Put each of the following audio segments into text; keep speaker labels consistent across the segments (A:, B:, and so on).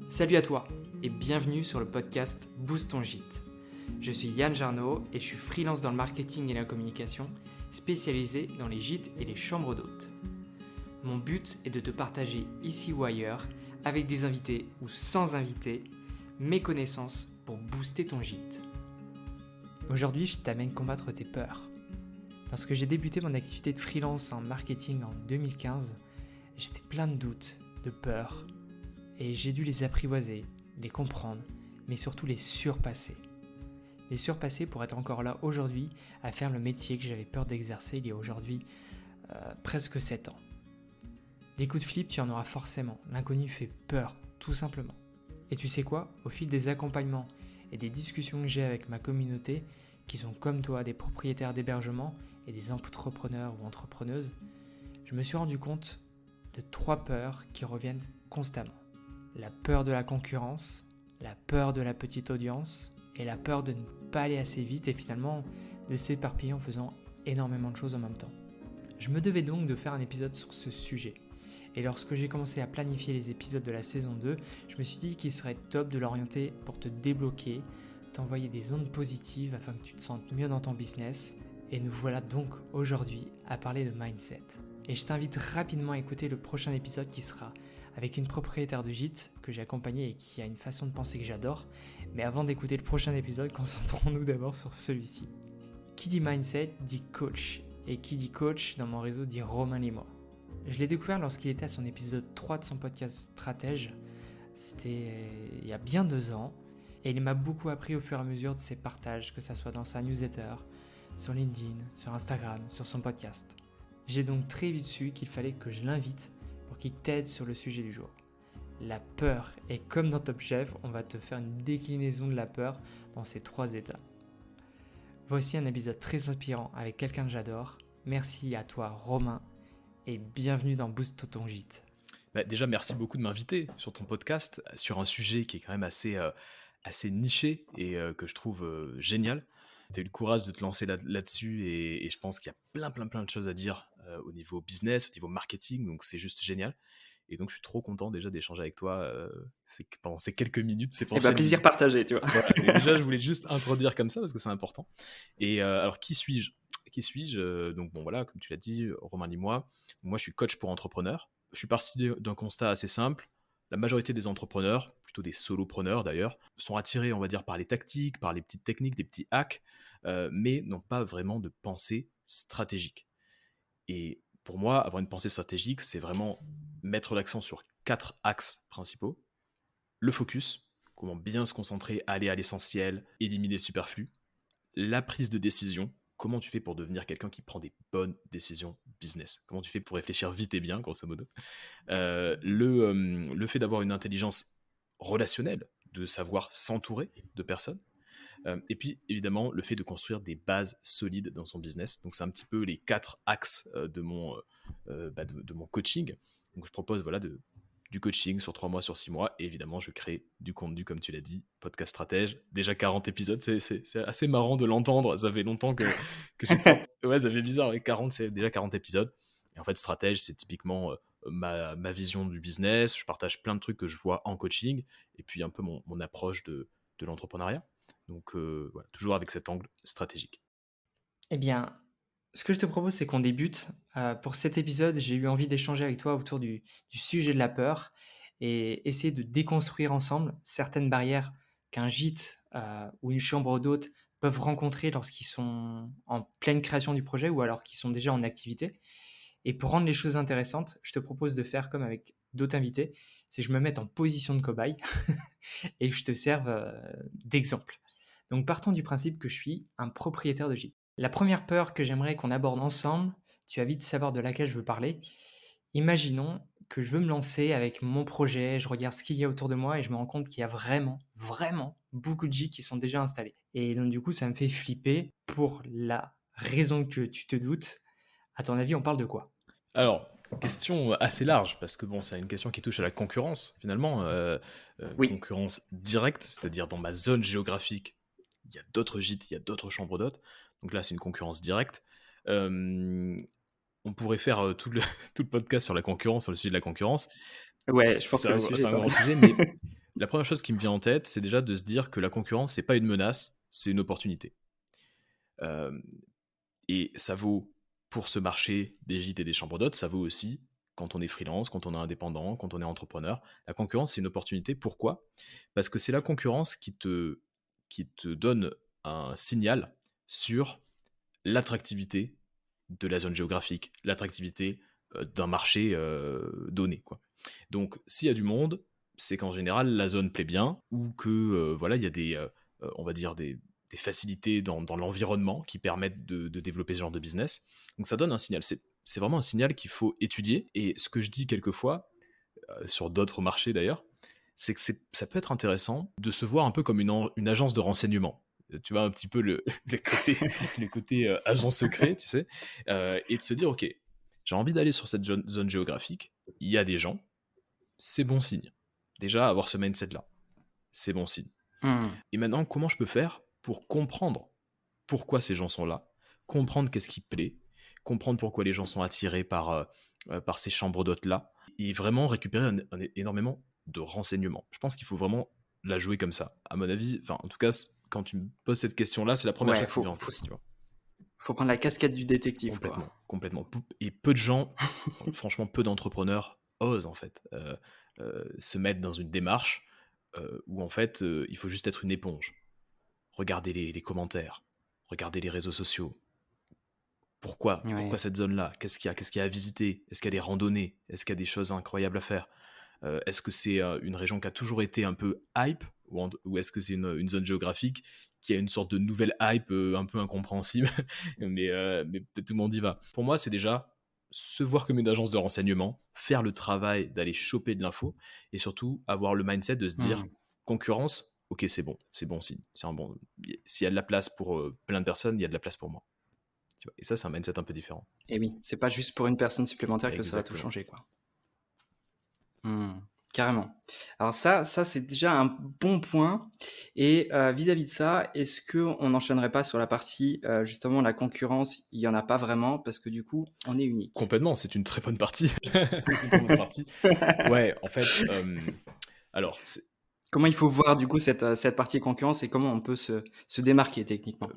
A: Salut à toi et bienvenue sur le podcast Boost ton gîte. Je suis Yann Jarno et je suis freelance dans le marketing et la communication, spécialisé dans les gîtes et les chambres d'hôtes. Mon but est de te partager ici ou ailleurs, avec des invités ou sans invités, mes connaissances pour booster ton gîte. Aujourd'hui, je t'amène combattre tes peurs. Lorsque j'ai débuté mon activité de freelance en marketing en 2015, j'étais plein de doutes, de peurs, et j'ai dû les apprivoiser, les comprendre, mais surtout les surpasser. Les surpasser pour être encore là aujourd'hui à faire le métier que j'avais peur d'exercer il y a aujourd'hui presque 7 ans. Des coups de flip, tu en auras forcément. L'inconnu fait peur, tout simplement. Et tu sais quoi ? Au fil des accompagnements et des discussions que j'ai avec ma communauté, qui sont comme toi des propriétaires d'hébergement et des entrepreneurs ou entrepreneuses, je me suis rendu compte de 3 peurs qui reviennent constamment. La peur de la concurrence, la peur de la petite audience et la peur de ne pas aller assez vite et finalement de s'éparpiller en faisant énormément de choses en même temps. Je me devais donc de faire un épisode sur ce sujet. Et lorsque j'ai commencé à planifier les épisodes de la saison 2, je me suis dit qu'il serait top de l'orienter pour te débloquer, t'envoyer des ondes positives afin que tu te sentes mieux dans ton business. Et nous voilà donc aujourd'hui à parler de mindset. Et je t'invite rapidement à écouter le prochain épisode qui sera avec une propriétaire de gîte que j'ai accompagnée et qui a une façon de penser que j'adore. Mais avant d'écouter le prochain épisode, concentrons-nous d'abord sur celui-ci. Qui dit mindset dit coach. Et qui dit coach dans mon réseau dit Romain Limois. Je l'ai découvert lorsqu'il était à son épisode 3 de son podcast Stratège. C'était il y a bien 2 ans. Et il m'a beaucoup appris au fur et à mesure de ses partages, que ce soit dans sa newsletter, sur LinkedIn, sur Instagram, sur son podcast. J'ai donc très vite su qu'il fallait que je l'invite pour qu'il t'aide sur le sujet du jour. La peur, et comme dans Top Chef, on va te faire une déclinaison de la peur dans ces 3 états. Voici un épisode très inspirant avec quelqu'un que j'adore. Merci à toi Romain et bienvenue dans Boost ton gîte.
B: Déjà, merci beaucoup de m'inviter sur ton podcast, sur un sujet qui est quand même assez niché et que je trouve génial. Tu as eu le courage de te lancer là-dessus et je pense qu'il y a plein de choses à dire au niveau business, au niveau marketing, donc c'est juste génial. Et donc, je suis trop content déjà d'échanger avec toi pendant ces quelques minutes, ces prochaines
A: Plaisir
B: minutes.
A: partagé, tu vois.
B: Voilà. Et déjà, je voulais juste introduire comme ça parce que c'est important. Et alors, qui suis-je ? Donc, bon, voilà, comme tu l'as dit, Romain Limois. Moi, je suis coach pour entrepreneurs. Je suis parti d'un constat assez simple. La majorité des entrepreneurs, plutôt des solopreneurs d'ailleurs, sont attirés, on va dire, par les tactiques, par les petites techniques, des petits hacks, mais n'ont pas vraiment de pensée stratégique. Et pour moi, avoir une pensée stratégique, c'est vraiment mettre l'accent sur 4 axes principaux. Le focus, comment bien se concentrer, aller à l'essentiel, éliminer le superflu. La prise de décision, comment tu fais pour devenir quelqu'un qui prend des bonnes décisions business. Comment tu fais pour réfléchir vite et bien, grosso modo. Le fait d'avoir une intelligence relationnelle, de savoir s'entourer de personnes. Et puis, évidemment, le fait de construire des bases solides dans son business. Donc, c'est un petit peu les 4 axes de mon coaching. Donc, je propose du coaching sur 3 mois, sur 6 mois. Et évidemment, je crée du contenu, comme tu l'as dit, podcast stratège. Déjà 40 épisodes, c'est assez marrant de l'entendre. Ça fait longtemps que j'ai fait... Ouais, ça fait bizarre. 40, c'est déjà 40 épisodes. Et en fait, stratège, c'est typiquement ma vision du business. Je partage plein de trucs que je vois en coaching. Et puis, un peu mon approche de l'entrepreneuriat. Donc, voilà, toujours avec cet angle stratégique.
A: Eh bien, ce que je te propose, c'est qu'on débute. Pour cet épisode, j'ai eu envie d'échanger avec toi autour du sujet de la peur et essayer de déconstruire ensemble certaines barrières qu'un gîte ou une chambre d'hôte peuvent rencontrer lorsqu'ils sont en pleine création du projet ou alors qu'ils sont déjà en activité. Et pour rendre les choses intéressantes, je te propose de faire comme avec d'autres invités, c'est que je me mette en position de cobaye et que je te serve d'exemple. Donc partons du principe que je suis un propriétaire de gîte. La première peur que j'aimerais qu'on aborde ensemble, tu vas vite savoir de laquelle je veux parler. Imaginons que je veux me lancer avec mon projet, je regarde ce qu'il y a autour de moi et je me rends compte qu'il y a vraiment beaucoup de gîtes qui sont déjà installés. Et donc du coup, ça me fait flipper pour la raison que tu te doutes. À ton avis, on parle de quoi ?
B: Alors, question assez large, parce que bon, c'est une question qui touche à la concurrence, finalement.
A: Oui.
B: Concurrence directe, c'est-à-dire dans ma zone géographique, il y a d'autres gîtes, il y a d'autres chambres d'hôtes. Donc là, c'est une concurrence directe. On pourrait faire tout le podcast sur la concurrence, sur le sujet de la concurrence.
A: Ouais, je pense
B: C'est
A: que le
B: un,
A: sujet
B: c'est
A: est
B: un
A: pas
B: grand
A: mal.
B: sujet, mais La première chose qui me vient en tête, c'est déjà de se dire que la concurrence, c'est pas une menace, c'est une opportunité. Euh, et ça vaut pour ce marché des gîtes et des chambres d'hôtes, ça vaut aussi quand on est freelance, quand on est indépendant, quand on est entrepreneur. La concurrence, c'est une opportunité. Pourquoi ? Parce que c'est la concurrence qui te donne un signal sur l'attractivité de la zone géographique, l'attractivité d'un marché donné, quoi. Donc, s'il y a du monde, c'est qu'en général, la zone plaît bien, ou que voilà, il y a on va dire des facilités dans l'environnement qui permettent de développer ce genre de business. Donc, ça donne un signal. C'est vraiment un signal qu'il faut étudier. Et ce que je dis quelquefois, sur d'autres marchés d'ailleurs, c'est que ça peut être intéressant de se voir un peu comme une agence de renseignement. Tu vois, un petit peu le côté agent secret, tu sais, et de se dire, ok, j'ai envie d'aller sur cette zone géographique, il y a des gens, c'est bon signe. Déjà, avoir ce mindset-là, c'est bon signe. Et maintenant, comment je peux faire pour comprendre pourquoi ces gens sont là, comprendre qu'est-ce qui plaît, comprendre pourquoi les gens sont attirés par ces chambres d'hôtes-là, et vraiment récupérer énormément de renseignements. Je pense qu'il faut vraiment la jouer comme ça. À mon avis, enfin, en tout cas, quand tu me poses cette question-là, c'est la première chose qui me vient en tête, tu vois.
A: Faut prendre la casquette du détective.
B: Complètement,
A: quoi.
B: complètement. Et peu de gens, franchement, peu d'entrepreneurs osent en fait se mettre dans une démarche où en fait il faut juste être une éponge. Regarder les commentaires, regarder les réseaux sociaux. Pourquoi cette zone-là ? Qu'est-ce qu'il y a à visiter ? Est-ce qu'il y a des randonnées ? Est-ce qu'il y a des choses incroyables à faire ? Est-ce que c'est une région qui a toujours été un peu hype ou est-ce que c'est une zone géographique qui a une sorte de nouvelle hype un peu incompréhensible mais peut-être tout le monde y va. Pour moi, c'est déjà se voir comme une agence de renseignement, faire le travail d'aller choper de l'info et surtout avoir le mindset de se dire concurrence, ok, c'est bon signe. C'est un bon. S'il y a de la place pour plein de personnes, il y a de la place pour moi. Tu vois. Et ça, c'est un mindset un peu différent.
A: Et oui, c'est pas juste pour une personne supplémentaire que ça va
B: Exactement.
A: tout changer, quoi. Carrément. Alors ça c'est déjà un bon point. Et vis-à-vis de ça, est-ce qu'on n'enchaînerait pas sur la partie, justement, la concurrence, il n'y en a pas vraiment, parce que du coup, on est unique.
B: Complètement, c'est une très bonne partie. C'est une très bonne partie. Ouais, en fait, alors,
A: comment il faut voir du coup cette partie concurrence et comment on peut se démarquer techniquement?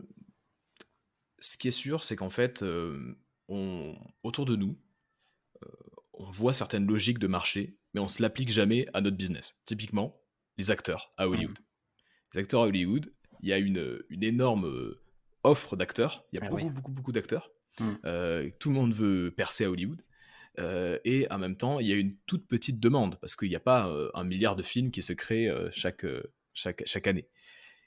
B: Ce qui est sûr, c'est qu'en fait, autour de nous, on voit certaines logiques de marché, mais on ne se l'applique jamais à notre business. Typiquement, les acteurs à Hollywood. Les acteurs à Hollywood, il y a une énorme offre d'acteurs. Il y a beaucoup d'acteurs. Tout le monde veut percer à Hollywood. Et en même temps, il y a une toute petite demande, parce qu'il n'y a pas 1 milliard de films qui se créent chaque année.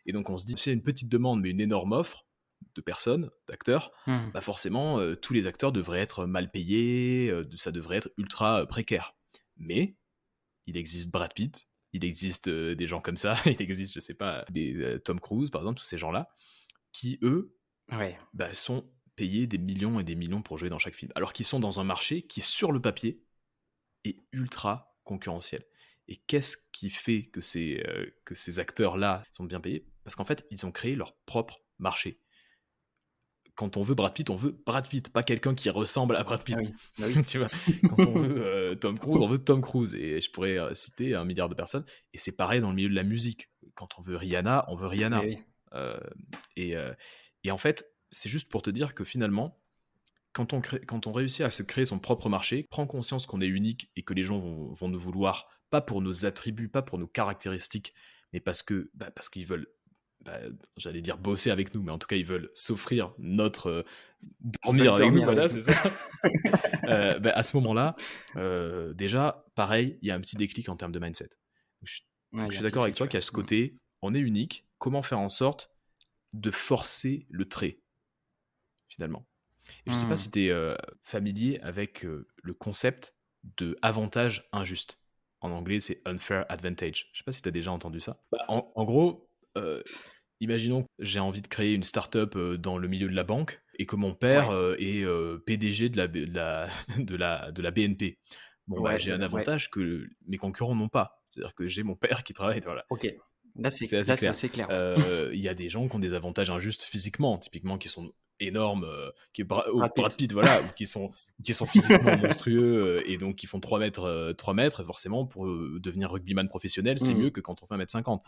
B: Et donc on se dit, c'est une petite demande, mais une énorme offre de personnes, d'acteurs, bah forcément, tous les acteurs devraient être mal payés, ça devrait être ultra précaire. Mais il existe Brad Pitt, il existe des gens comme ça, il existe, je sais pas, des Tom Cruise, par exemple, tous ces gens-là, qui, eux, bah, sont payés des millions et des millions pour jouer dans chaque film. Alors qu'ils sont dans un marché qui, sur le papier, est ultra concurrentiel. Et qu'est-ce qui fait que ces acteurs-là sont bien payés ? Parce qu'en fait, ils ont créé leur propre marché. Quand on veut Brad Pitt, pas quelqu'un qui ressemble à Brad Pitt. Tu vois, quand on veut Tom Cruise, on veut Tom Cruise. Et je pourrais citer 1 milliard de personnes. Et c'est pareil dans le milieu de la musique. Quand on veut Rihanna, on veut Rihanna. Et en fait, c'est juste pour te dire que finalement, quand on réussit à se créer son propre marché, prend conscience qu'on est unique et que les gens vont nous vouloir, pas pour nos attributs, pas pour nos caractéristiques, mais parce qu'ils veulent, j'allais dire bosser avec nous, mais en tout cas, ils veulent s'offrir notre dormir avec nous, voilà, c'est ça. À ce moment-là, déjà, pareil, il y a un petit déclic en termes de mindset. Je suis d'accord avec toi qu'il y a ce côté, on est unique, comment faire en sorte de forcer le trait, finalement. Et je sais pas si tu es familier avec le concept de avantage injuste. En anglais, c'est unfair advantage. Je sais pas si tu as déjà entendu ça. En gros, imaginons que j'ai envie de créer une start-up dans le milieu de la banque et que mon père est PDG de la BNP. Bon, j'ai un avantage que mes concurrents n'ont pas. C'est-à-dire que j'ai mon père qui travaille. Voilà.
A: Ok. Là, c'est assez clair.
B: Il y a des gens qui ont des avantages injustes physiquement, typiquement qui sont énormes, qui est Brad Pitt, voilà, ou qui sont qui sont physiquement monstrueux et donc qui font 3 mètres, forcément, pour devenir rugbyman professionnel, c'est mieux que quand on fait 1,50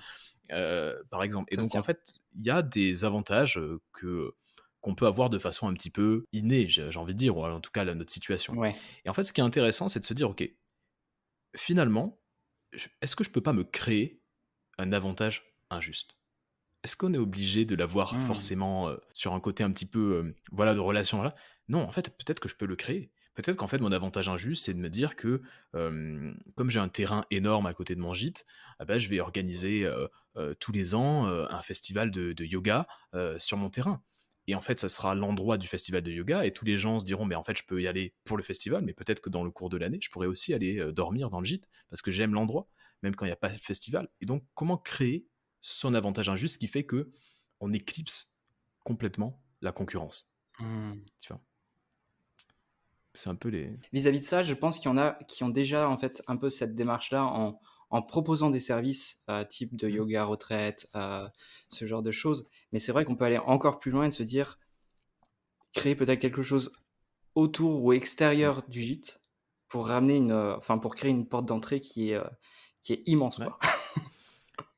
B: m, par exemple. Et
A: Ça se
B: donc, en
A: tient.
B: fait, il y a des avantages qu'on peut avoir de façon un petit peu innée, j'ai envie de dire, ou en tout cas, notre situation.
A: Ouais.
B: Et en fait, ce qui est intéressant, c'est de se dire, OK, finalement, est-ce que je peux pas me créer un avantage injuste? Est-ce qu'on est obligé de l'avoir
A: Mmh.
B: forcément, sur un côté un petit peu, voilà, de relation là? Non, en fait, peut-être que je peux le créer. Peut-être qu'en fait, mon avantage injuste, c'est de me dire que, comme j'ai un terrain énorme à côté de mon gîte, ah bah, je vais organiser, tous les ans, un festival de yoga, sur mon terrain. Et en fait, ça sera l'endroit du festival de yoga et tous les gens se diront: «Mais en fait, je peux y aller pour le festival, mais peut-être que dans le cours de l'année, je pourrais aussi aller, dormir dans le gîte parce que j'aime l'endroit, même quand il y a pas de festival». Et donc comment créer son avantage injuste qui fait que on éclipse complètement la concurrence,
A: Mmh.
B: tu vois? C'est un peu les
A: Vis-à-vis de ça, je pense qu'il y en a qui ont déjà, en fait, un peu cette démarche-là en proposant des services, type de
B: mmh,
A: yoga retraite, ce genre de choses. Mais c'est vrai qu'on peut aller encore plus loin et se dire, créer peut-être quelque chose autour ou
B: mmh,
A: extérieur du gîte pour ramener enfin, pour créer une porte d'entrée qui est immense,
B: ouais,
A: quoi.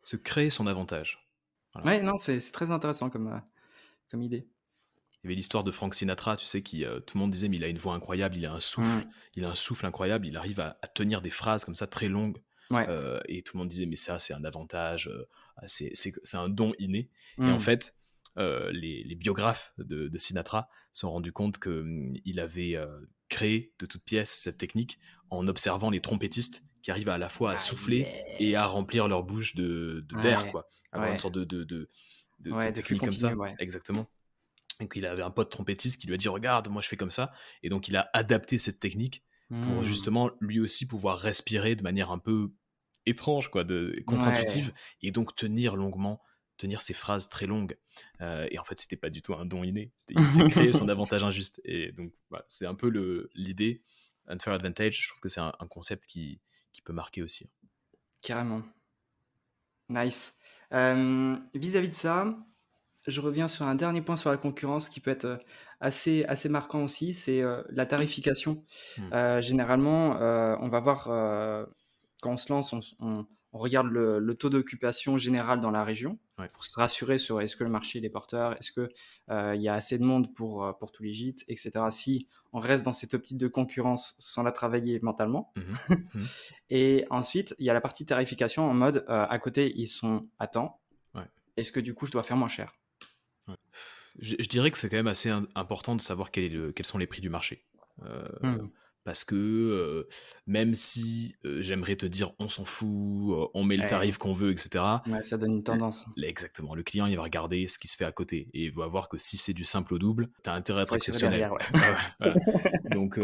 B: se créer son avantage. Voilà.
A: Ouais, non, c'est très intéressant comme idée.
B: Il y avait l'histoire de Frank Sinatra, tu sais, qui, tout le monde disait: «Mais il a une voix incroyable,
A: Mmh.
B: il a un souffle incroyable, il arrive à tenir des phrases comme ça très longues»,
A: Ouais.
B: et tout le monde disait: «Mais ça, c'est un avantage, c'est un don inné». Et en
A: Mmh.
B: fait, les biographes de Sinatra se sont rendus compte que, il avait, créé de toutes pièces cette technique en observant les trompettistes qui arrivent à la fois à
A: Ah
B: souffler et à
A: yes!
B: remplir leur bouche d'air,
A: Ouais,
B: quoi. Avoir une
A: ouais,
B: sorte de
A: ouais, de flux
B: technique comme
A: continu,
B: ça,
A: ouais.
B: exactement. Donc il avait un pote trompettiste qui lui a dit: «Regarde, moi je fais comme ça», et donc il a adapté cette technique pour
A: Mmh.
B: justement lui aussi pouvoir respirer de manière un peu étrange quoi, de
A: Ouais.
B: contre-intuitive, et donc tenir longuement, tenir ses phrases très longues. Et en fait, c'était pas du tout un don inné, il s'est créé son avantage injuste. Et donc voilà, c'est un peu l'idée unfair advantage. Je trouve que c'est un concept qui peut marquer aussi.
A: Carrément. Nice. Vis-à-vis de ça, je reviens sur un dernier point sur la concurrence qui peut être, assez marquant aussi, c'est, la tarification.
B: Mmh.
A: Généralement, on va voir, quand on se lance, on regarde le taux d'occupation général dans la région
B: Ouais.
A: pour se rassurer sur est-ce que le marché il est porteur? Est-ce que, il y a assez de monde pour tous les gîtes et cetera? Si on reste dans cette optique de concurrence sans la travailler mentalement.
B: Mmh mh. Mmh.
A: Et ensuite, il y a la partie tarification en mode, à côté, ils sont à temps.
B: Ouais.
A: Est-ce que du coup, je dois faire moins cher?
B: Ouais. Je dirais que c'est quand même assez important de savoir quels sont les prix du marché. Euh,
A: Mmh.
B: Parce que même si j'aimerais te dire on s'en fout, on met le
A: Ouais,
B: tarif qu'on veut, etc.
A: ouais, ça donne une tendance.
B: Exactement, le client il va regarder ce qui se fait à côté et il va voir que si c'est du simple au double, tu as intérêt à être
A: Faut assurer
B: exceptionnel.
A: derrière, ouais.
B: Ouais, ouais, voilà. Donc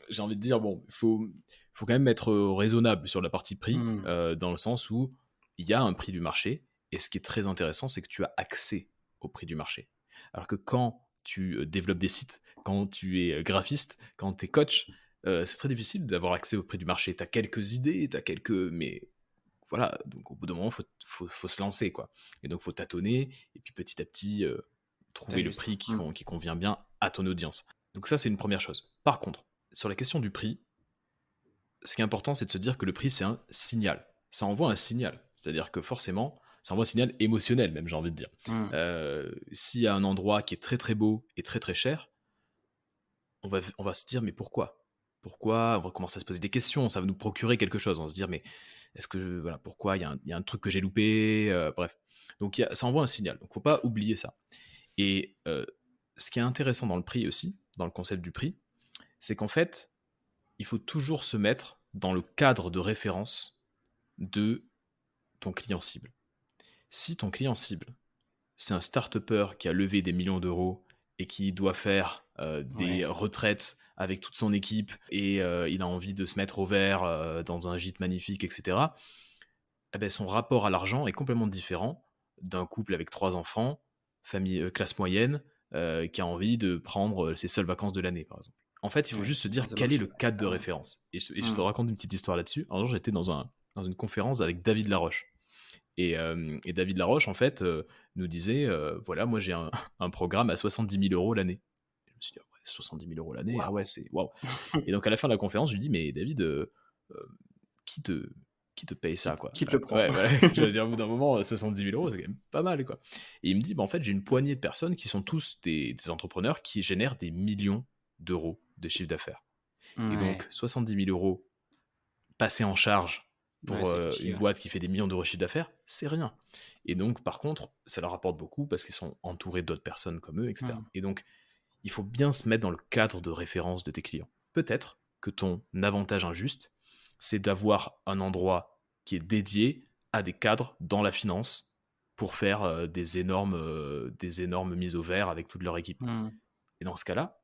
B: j'ai envie de dire, bon, faut quand même être raisonnable sur la partie prix,
A: Mmh.
B: dans le sens où il y a un prix du marché, et ce qui est très intéressant, c'est que tu as accès au prix du marché. Alors que quand tu développes des sites, quand tu es graphiste, quand tu es coach, c'est très difficile d'avoir accès au prix du marché. Tu as quelques idées, tu as quelques... Mais voilà, donc au bout d'un moment, faut se lancer, quoi. Et donc, faut tâtonner, et puis petit à petit,
A: Tu
B: trouver le
A: ajustes.
B: prix
A: Mmh.
B: qui convient bien à ton audience. Donc ça, c'est une première chose. Par contre, sur la question du prix, ce qui est important, c'est de se dire que le prix, c'est un signal. Ça envoie un signal. C'est-à-dire que forcément, ça envoie un signal émotionnel, même, j'ai envie de dire.
A: Mmh.
B: S'il y a un endroit qui est très très beau et très très cher, on va se dire, mais pourquoi? Pourquoi? On va commencer à se poser des questions, ça va nous procurer quelque chose. On va se dire, mais est-ce que, voilà, pourquoi? Il y a un truc que j'ai loupé, bref. Donc ça envoie un signal, donc faut pas oublier ça. Et ce qui est intéressant dans le prix aussi, dans le concept du prix, c'est qu'en fait, il faut toujours se mettre dans le cadre de référence de ton client cible. Si ton client cible, c'est un start-upper qui a levé des millions d'euros et qui doit faire des
A: Ouais,
B: retraites avec toute son équipe, et il a envie de se mettre au vert dans un gîte magnifique, etc., eh ben, son rapport à l'argent est complètement différent d'un couple avec 3 enfants, famille classe moyenne, qui a envie de prendre ses seules vacances de l'année, par exemple. En fait, il faut
A: ouais,
B: juste se dire
A: ça
B: quel est
A: marche
B: le
A: pas,
B: cadre de
A: clairement.
B: référence. Et je te
A: Mmh.
B: raconte une petite histoire là-dessus. Un jour, j'étais dans une conférence avec David Laroche. Et David Laroche, en fait, nous disait, voilà, moi j'ai un programme à 70 000 € l'année. Je me suis dit: «Ah ouais, 70 000 euros l'année,
A: Waouh.
B: ah ouais, c'est waouh. Et donc à la fin de la conférence, je lui dis, mais David, qui te, qui te paye ça, quoi?
A: Qui te le prend?
B: Ouais, ouais, je veux dire, au bout d'un moment, 70 000 euros, c'est quand même pas mal, quoi. Et il me dit, bah, en fait, j'ai une poignée de personnes qui sont tous des entrepreneurs qui génèrent des millions d'euros de chiffre d'affaires. Et donc,
A: Ouais,
B: 70 000 euros passés en charge
A: ouais,
B: pour
A: ça fait chier,
B: une
A: ouais.
B: boîte qui fait des millions d'euros de chiffre d'affaires, c'est rien. Et donc, par contre, ça leur apporte beaucoup parce qu'ils sont entourés d'autres personnes comme eux, etc.
A: Mmh.
B: Et donc, il faut bien se mettre dans le cadre de référence de tes clients. Peut-être que ton avantage injuste, c'est d'avoir un endroit qui est dédié à des cadres dans la finance pour faire des énormes mises au vert avec toute leur équipe.
A: Mmh.
B: Et dans ce cas-là,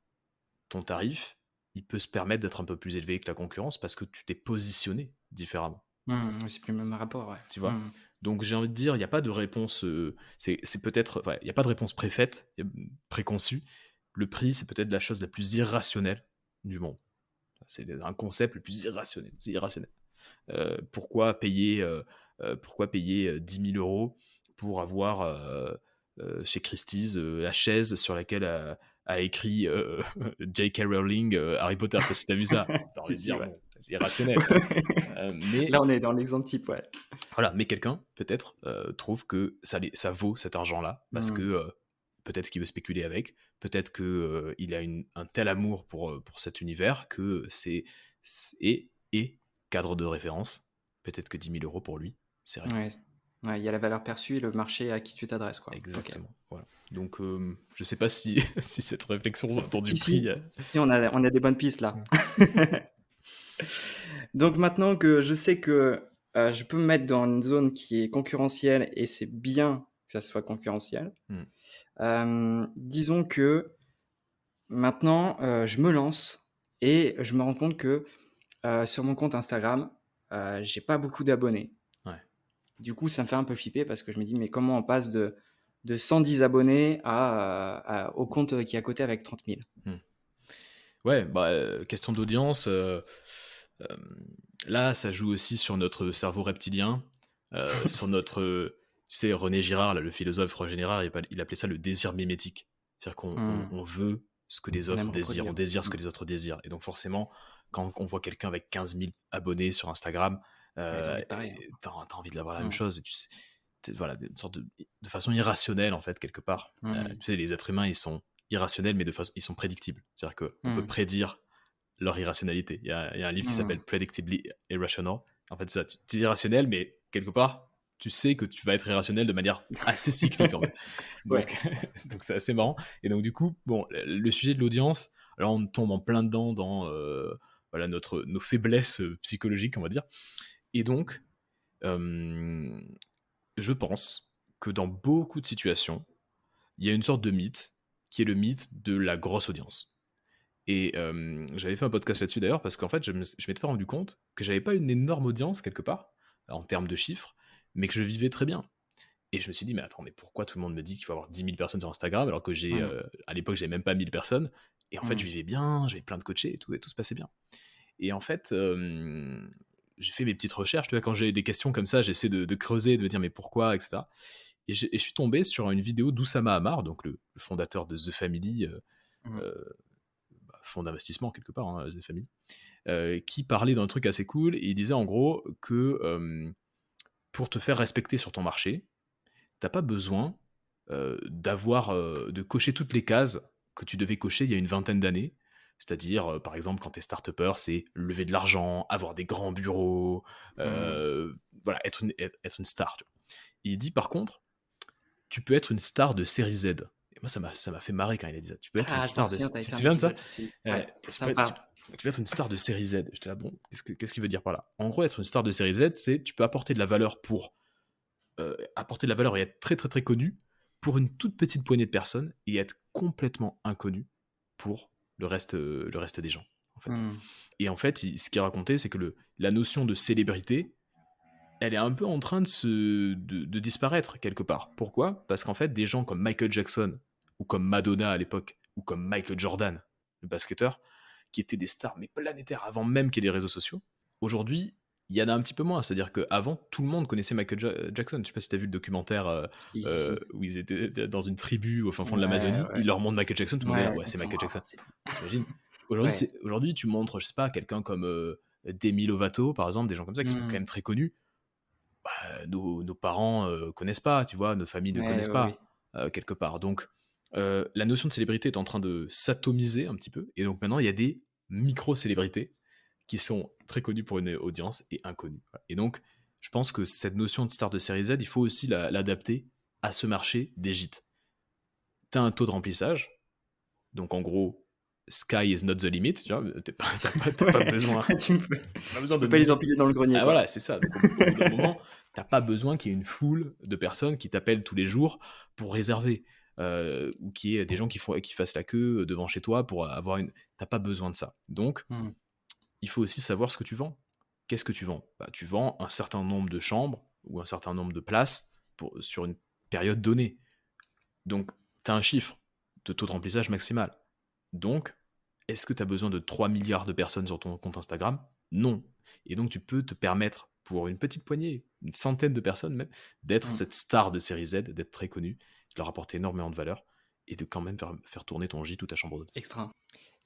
B: ton tarif, il peut se permettre d'être un peu plus élevé que la concurrence parce que tu t'es positionné différemment.
A: Mmh. Ouais, c'est plus le même rapport, ouais.
B: Tu vois?
A: Mmh.
B: Donc j'ai envie de dire, il n'y a pas de réponse, c'est peut-être, ouais, il n'y a pas de réponse préfaite, préconçue. Le prix, c'est peut-être la chose la plus irrationnelle du monde. C'est un concept le plus irrationnel. C'est irrationnel. Pourquoi payer 10 000 euros pour avoir chez Christie's la chaise sur laquelle a écrit J.K. Rowling Harry Potter? Je sais pas si t'as vu ça. T'as envie
A: Si,
B: de
A: si,
B: dire,
A: ouais.
B: bon, c'est irrationnel. Mais
A: Là, on est dans l'exemple type, ouais.
B: voilà, mais quelqu'un, peut-être, trouve que ça vaut cet argent-là, parce que
A: Mmh.
B: peut-être qu'il veut spéculer avec, peut-être qu'il a un tel amour pour cet univers que et cadre de référence, peut-être que 10 000 euros pour lui, c'est rien.
A: Ouais. Ouais, il y a la valeur perçue et le marché à qui tu t'adresses, quoi. OK.
B: Exactement, voilà. Donc, je sais pas si, si cette réflexion autour du
A: Si,
B: prix...
A: si. Si, on a des bonnes pistes là.
B: Ouais.
A: Donc maintenant que je sais que, je peux me mettre dans une zone qui est concurrentielle et c'est bien que ça soit concurrentiel,
B: Hmm.
A: disons que maintenant, je me lance et je me rends compte que, sur mon compte Instagram, j'ai pas beaucoup d'abonnés.
B: Ouais.
A: Du coup, ça me fait un peu flipper parce que je me dis: «Mais comment on passe de 110 abonnés au compte, qui est à côté avec 30 000?»
B: Hmm. Ouais, bah, question d'audience, euh, là, ça joue aussi sur notre cerveau reptilien, sur notre... tu sais, René Girard, là, le philosophe René Girard, il appelait ça le désir mimétique. C'est-à-dire qu'on
A: Mmh.
B: on veut ce que les
A: On
B: autres
A: aime
B: désirent, on
A: reproduire.
B: désire ce
A: Mmh.
B: que les autres désirent. Et donc forcément, quand on voit quelqu'un avec 15 000 abonnés sur Instagram,
A: Ouais, tu envie de pareil, hein.
B: t'as envie de l'avoir la même
A: Mmh.
B: chose. Et tu sais, voilà, une sorte de façon irrationnelle, en fait, quelque part.
A: Mmh.
B: Tu sais, les êtres humains, ils sont irrationnels, mais ils sont prédictibles. C'est-à-dire qu'on peut
A: Mmh.
B: prédire leur irrationalité. Il y a un livre qui
A: Mmh.
B: s'appelle Predictably Irrational. En fait, ça, tu es irrationnel, mais quelque part, tu sais que tu vas être irrationnel de manière assez cyclique, en fait.
A: Ouais.
B: Donc, donc c'est assez marrant. Et donc, du coup, bon, le sujet de l'audience, alors on tombe en plein dedans dans voilà, nos faiblesses psychologiques, on va dire. Et donc, euh, je pense que dans beaucoup de situations, il y a une sorte de mythe qui est le mythe de la grosse audience. Et j'avais fait un podcast là-dessus d'ailleurs, parce qu'en fait, je m'étais rendu compte que j'avais pas une énorme audience quelque part, en termes de chiffres, mais que je vivais très bien. Et je me suis dit, mais attends, mais pourquoi tout le monde me dit qu'il faut avoir 10 000 personnes sur Instagram, alors que
A: Mmh.
B: à l'époque, j'avais même pas 1000 personnes. Et en fait, je
A: Mmh.
B: vivais bien, j'avais plein de coachés et tout se passait bien. Et en fait, j'ai fait mes petites recherches, tu vois, quand j'ai des questions comme ça, j'essaie de creuser, de me dire, mais pourquoi, etc. Et je suis tombé sur une vidéo d'Oussama Ammar, donc le fondateur de The Family,
A: Mmh.
B: euh, fonds d'investissement quelque part, hein, The Family, qui parlait d'un truc assez cool, et il disait en gros que pour te faire respecter sur ton marché, t'as pas besoin de cocher toutes les cases que tu devais cocher il y a une vingtaine d'années. C'est-à-dire, par exemple, quand t'es start-upper, c'est lever de l'argent, avoir des grands bureaux,
A: Mmh.
B: voilà, être une star. Tu vois. Il dit par contre, tu peux être une star de série Z. Et moi, ça m'a fait marrer quand il a dit ça. Tu peux être une
A: Ah, je m'en
B: star de...
A: souviens, tu
B: Tu
A: avais
B: te
A: fait un
B: souviens de ça?
A: épisode là-dessus.
B: Euh,
A: Ouais,
B: tu,
A: ça
B: peux,
A: me
B: tu-
A: parle.
B: tu peux être une star de série Z. J'étais là, bon, qu'est-ce qu'il veut dire par là? En gros, être une star de série Z, c'est tu peux apporter de la valeur apporter de la valeur et être très très très connu pour une toute petite poignée de personnes et être complètement inconnu pour le reste des gens, en fait.
A: Mmh.
B: Et en fait, ce qu'il racontait, c'est que la notion de célébrité, elle est un peu en train de disparaître quelque part. Pourquoi? Parce qu'en fait, des gens comme Michael Jackson, ou comme Madonna à l'époque, ou comme Michael Jordan, le basketteur, qui étaient des stars mais planétaires avant même qu'il y ait les réseaux sociaux, aujourd'hui, il y en a un petit peu moins. C'est-à-dire qu'avant, tout le monde connaissait Michael Jackson. Je sais pas si tu as vu le documentaire
A: Si.
B: où ils étaient dans une tribu au fin fond de
A: Ouais,
B: l'Amazonie.
A: ouais.
B: Ils leur montrent Michael Jackson, tout le monde est là.
A: Ouais,
B: Ouais, c'est
A: ils font,
B: Michael Jackson.
A: c'est...
B: T'imagines? Aujourd'hui,
A: Ouais.
B: aujourd'hui, tu montres, je sais pas, quelqu'un comme Demi Lovato, par exemple, des gens comme ça qui sont quand même très connus. Nos parents connaissent pas, tu vois, nos familles ne
A: Ouais,
B: connaissent
A: ouais, oui.
B: pas, quelque part. Donc, la notion de célébrité est en train de s'atomiser un petit peu. Et donc maintenant, il y a des micro-célébrités qui sont très connues pour une audience et inconnues. Voilà. Et donc, je pense que cette notion de star de série Z, il faut aussi l'adapter à ce marché des gîtes. Tu as un taux de remplissage, donc en gros, sky is not the limit, tu vois, t'as pas
A: Ouais.
B: besoin,
A: Tu peux,
B: pas besoin
A: tu
B: de
A: peux pas les
B: milliers.
A: empiler dans le grenier,
B: Ah
A: quoi.
B: voilà, c'est ça. Donc au bout d'un moment, t'as pas besoin qu'il y ait une foule de personnes qui t'appellent tous les jours pour réserver. Ou qu'il y ait des gens qui fassent la queue devant chez toi pour avoir une. T'as pas besoin de ça. Donc,
A: Hmm.
B: il faut aussi savoir ce que tu vends. Qu'est-ce que tu vends? Tu vends un certain nombre de chambres ou un certain nombre de places sur une période donnée. Donc, tu as un chiffre de taux de remplissage maximal. Donc, est-ce que tu as besoin de 3 milliards de personnes sur ton compte Instagram? Non. Et donc, tu peux te permettre, pour une petite poignée, une centaine de personnes même, d'être
A: Hmm.
B: cette star de série Z, d'être très connu, de leur apporter énormément de valeur et de quand même faire tourner ton gîte ou ta chambre d'hôte.
A: Extra.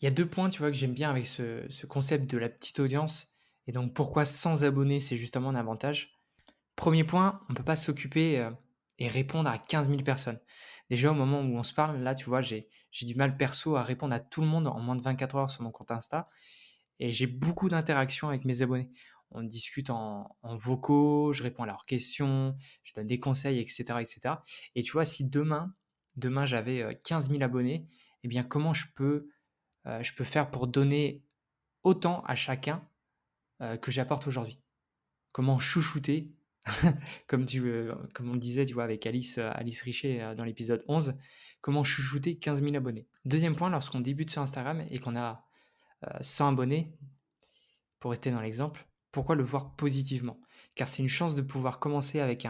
A: Il y a 2 points, tu vois, que j'aime bien avec ce concept de la petite audience et donc pourquoi 100 abonnés, c'est justement un avantage. Premier point, on peut pas s'occuper, et répondre à 15 000 personnes. Déjà, au moment où on se parle, là, tu vois, j'ai du mal perso à répondre à tout le monde en moins de 24 heures sur mon compte Insta et j'ai beaucoup d'interactions avec mes abonnés. On discute en vocaux, je réponds à leurs questions, je donne des conseils et cetera et cetera et tu vois, si demain j'avais, 15 000 abonnés, eh bien, comment je peux faire pour donner autant à chacun, que j'apporte aujourd'hui? Comment chouchouter, comme on le disait, tu vois, avec Alice Richet, dans l'épisode 11, comment chouchouter 15 000 abonnés. Deuxième point, lorsqu'on débute sur Instagram et qu'on a 100 abonnés, pour rester dans l'exemple, pourquoi le voir positivement? Car c'est une chance de pouvoir commencer avec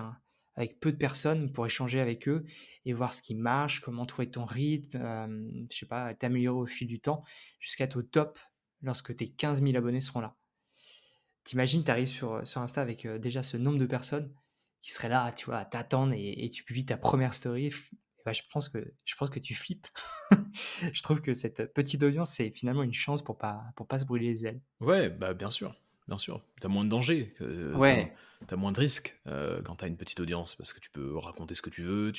A: peu de personnes pour échanger avec eux et voir ce qui marche, comment trouver ton rythme, je sais pas, t'améliorer au fil du temps jusqu'à être au top lorsque tes 15 000 abonnés seront là. T'imagines, tu arrives sur Insta avec déjà ce nombre de personnes qui seraient là, tu vois, à t'attendre et tu publies ta première story. Et bah, je pense que tu flippes. Je trouve que cette petite audience, c'est finalement une chance pour pas se brûler les ailes.
B: Ouais, bah bien sûr, bien sûr. T'as moins de danger,
A: Ouais,
B: t'as moins de risques quand t'as une petite audience parce que tu peux raconter ce que tu veux.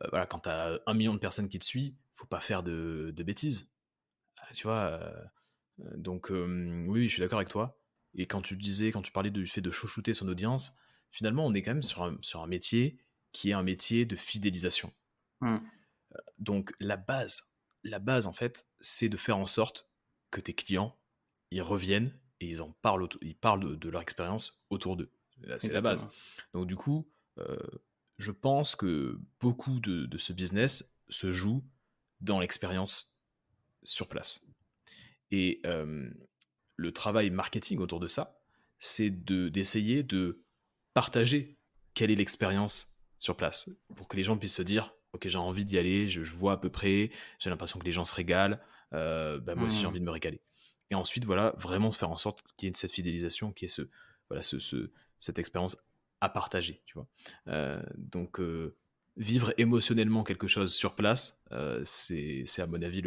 B: Voilà, quand t'as 1 million de personnes qui te suivent, faut pas faire de bêtises. Tu vois, donc oui, je suis d'accord avec toi. Et quand tu parlais du fait de chouchouter son audience, finalement, on est quand même sur un métier qui est un métier de fidélisation.
A: mmh,
B: Donc la base en fait, c'est de faire en sorte que tes clients, ils reviennent et ils parlent de leur expérience autour d'eux. Là, c'est la base.
A: exactement.
B: Donc du coup, euh, je pense que beaucoup de ce business se joue dans l'expérience sur place. Et le travail marketing autour de ça, c'est d'essayer de partager quelle est l'expérience sur place pour que les gens puissent se dire ok, j'ai envie d'y aller, je vois à peu près, j'ai l'impression que les gens se régalent, bah, moi aussi j'ai
A: Mmh.
B: envie de me régaler. Et ensuite, voilà, vraiment faire en sorte qu'il y ait cette fidélisation, qu'il y ait voilà, cette expérience à partager, tu vois. Donc, vivre émotionnellement quelque chose sur place, c'est à mon avis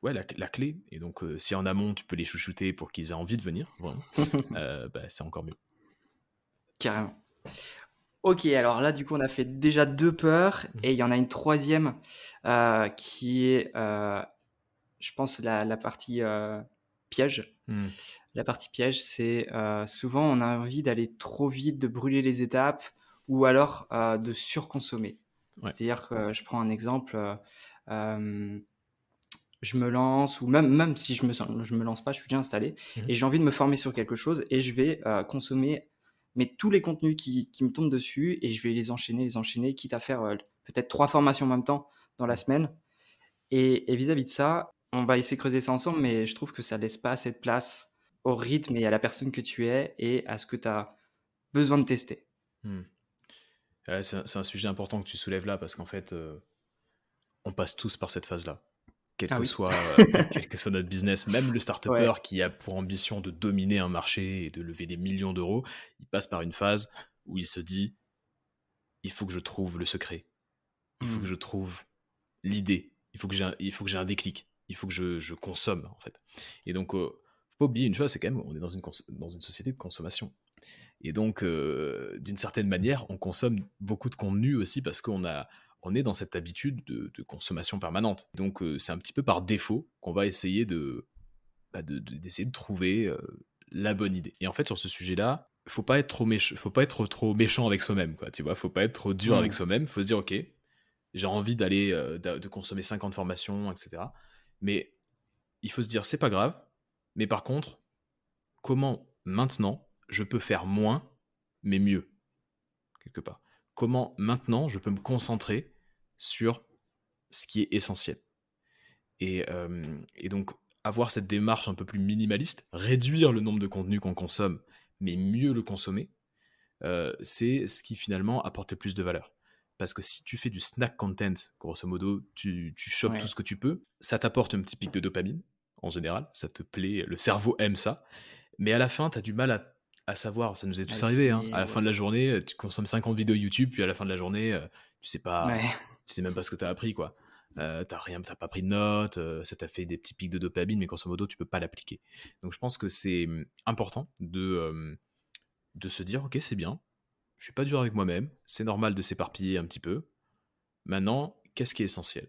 B: ouais, la clé. Et donc, si en amont, tu peux les chouchouter pour qu'ils aient envie de venir, vraiment, bah, c'est encore mieux.
A: Carrément. Ok, alors là, du coup, on a fait déjà 2 peurs
B: Mhm.
A: et il y en a une troisième qui est, je pense, la partie piège.
B: Mhm.
A: La partie piège, c'est souvent on a envie d'aller trop vite, de brûler les étapes ou alors de surconsommer.
B: Ouais.
A: C'est-à-dire que je prends un exemple, euh, je me lance ou même si je me lance pas, je suis déjà installé et
B: Mhm.
A: j'ai envie de me former sur quelque chose et je vais consommer mais tous les contenus qui me tombent dessus et je vais les enchaîner, quitte à faire peut-être 3 formations en même temps dans la
B: Mhm.
A: semaine. Et vis-à-vis de ça, on va essayer de creuser ça ensemble, mais je trouve que ça laisse pas assez de place au rythme et à la personne que tu es et à ce que tu as besoin de tester.
B: Mhm. Ouais, c'est un sujet important que tu soulèves là parce qu'en fait, on passe tous par cette phase-là.
A: Ah oui.
B: quel que soit notre business. Même le
A: Ouais.
B: start qui a pour ambition de dominer un marché et de lever des millions d'euros, il passe par une phase où il se dit, il faut que je trouve le secret, il faut que
A: Mmh.
B: je trouve l'idée, il faut que j'ai un déclic, il faut que je consomme en fait. Et donc, faut pas oublier une chose, c'est quand même, on est dans une société de consommation. Et donc, d'une certaine manière, on consomme beaucoup de contenu aussi parce on est dans cette habitude de consommation permanente. Donc, c'est un petit peu par défaut qu'on va essayer d'essayer de trouver la bonne idée. Et en fait, sur ce sujet-là, faut pas être trop méchant avec soi-même, quoi. Tu vois, faut pas être trop dur avec
A: Mmh.
B: soi-même. Faut se dire, ok, j'ai envie de consommer 50 formations, etc. Mais il faut se dire, c'est pas grave. Mais par contre, comment maintenant je peux faire moins, mais mieux, quelque part. Comment maintenant je peux me concentrer sur ce qui est essentiel. Et donc, avoir cette démarche un peu plus minimaliste, réduire le nombre de contenus qu'on consomme, mais mieux le consommer, c'est ce qui finalement apporte le plus de valeur. Parce que si tu fais du snack content, grosso modo, tu chopes tout
A: Ouais.
B: ce que tu peux, ça t'apporte un petit pic de dopamine, en général, ça te plaît, le cerveau aime ça, mais à la fin, tu as du mal à savoir, ça nous est tous arrivé, hein, à
A: Assimiler,
B: la fin de
A: ouais.
B: la journée, tu consommes 50 vidéos YouTube, puis à la fin de la journée, tu sais pas,
A: Ouais.
B: tu sais même pas ce que tu as appris, quoi. T'as pas pris de notes, ça t'a fait des petits pics de dopamine, mais grosso modo, tu peux pas l'appliquer. Donc je pense que c'est important de se dire, ok, c'est bien, je suis pas dur avec moi-même, c'est normal de s'éparpiller un petit peu. Maintenant, qu'est-ce qui est essentiel?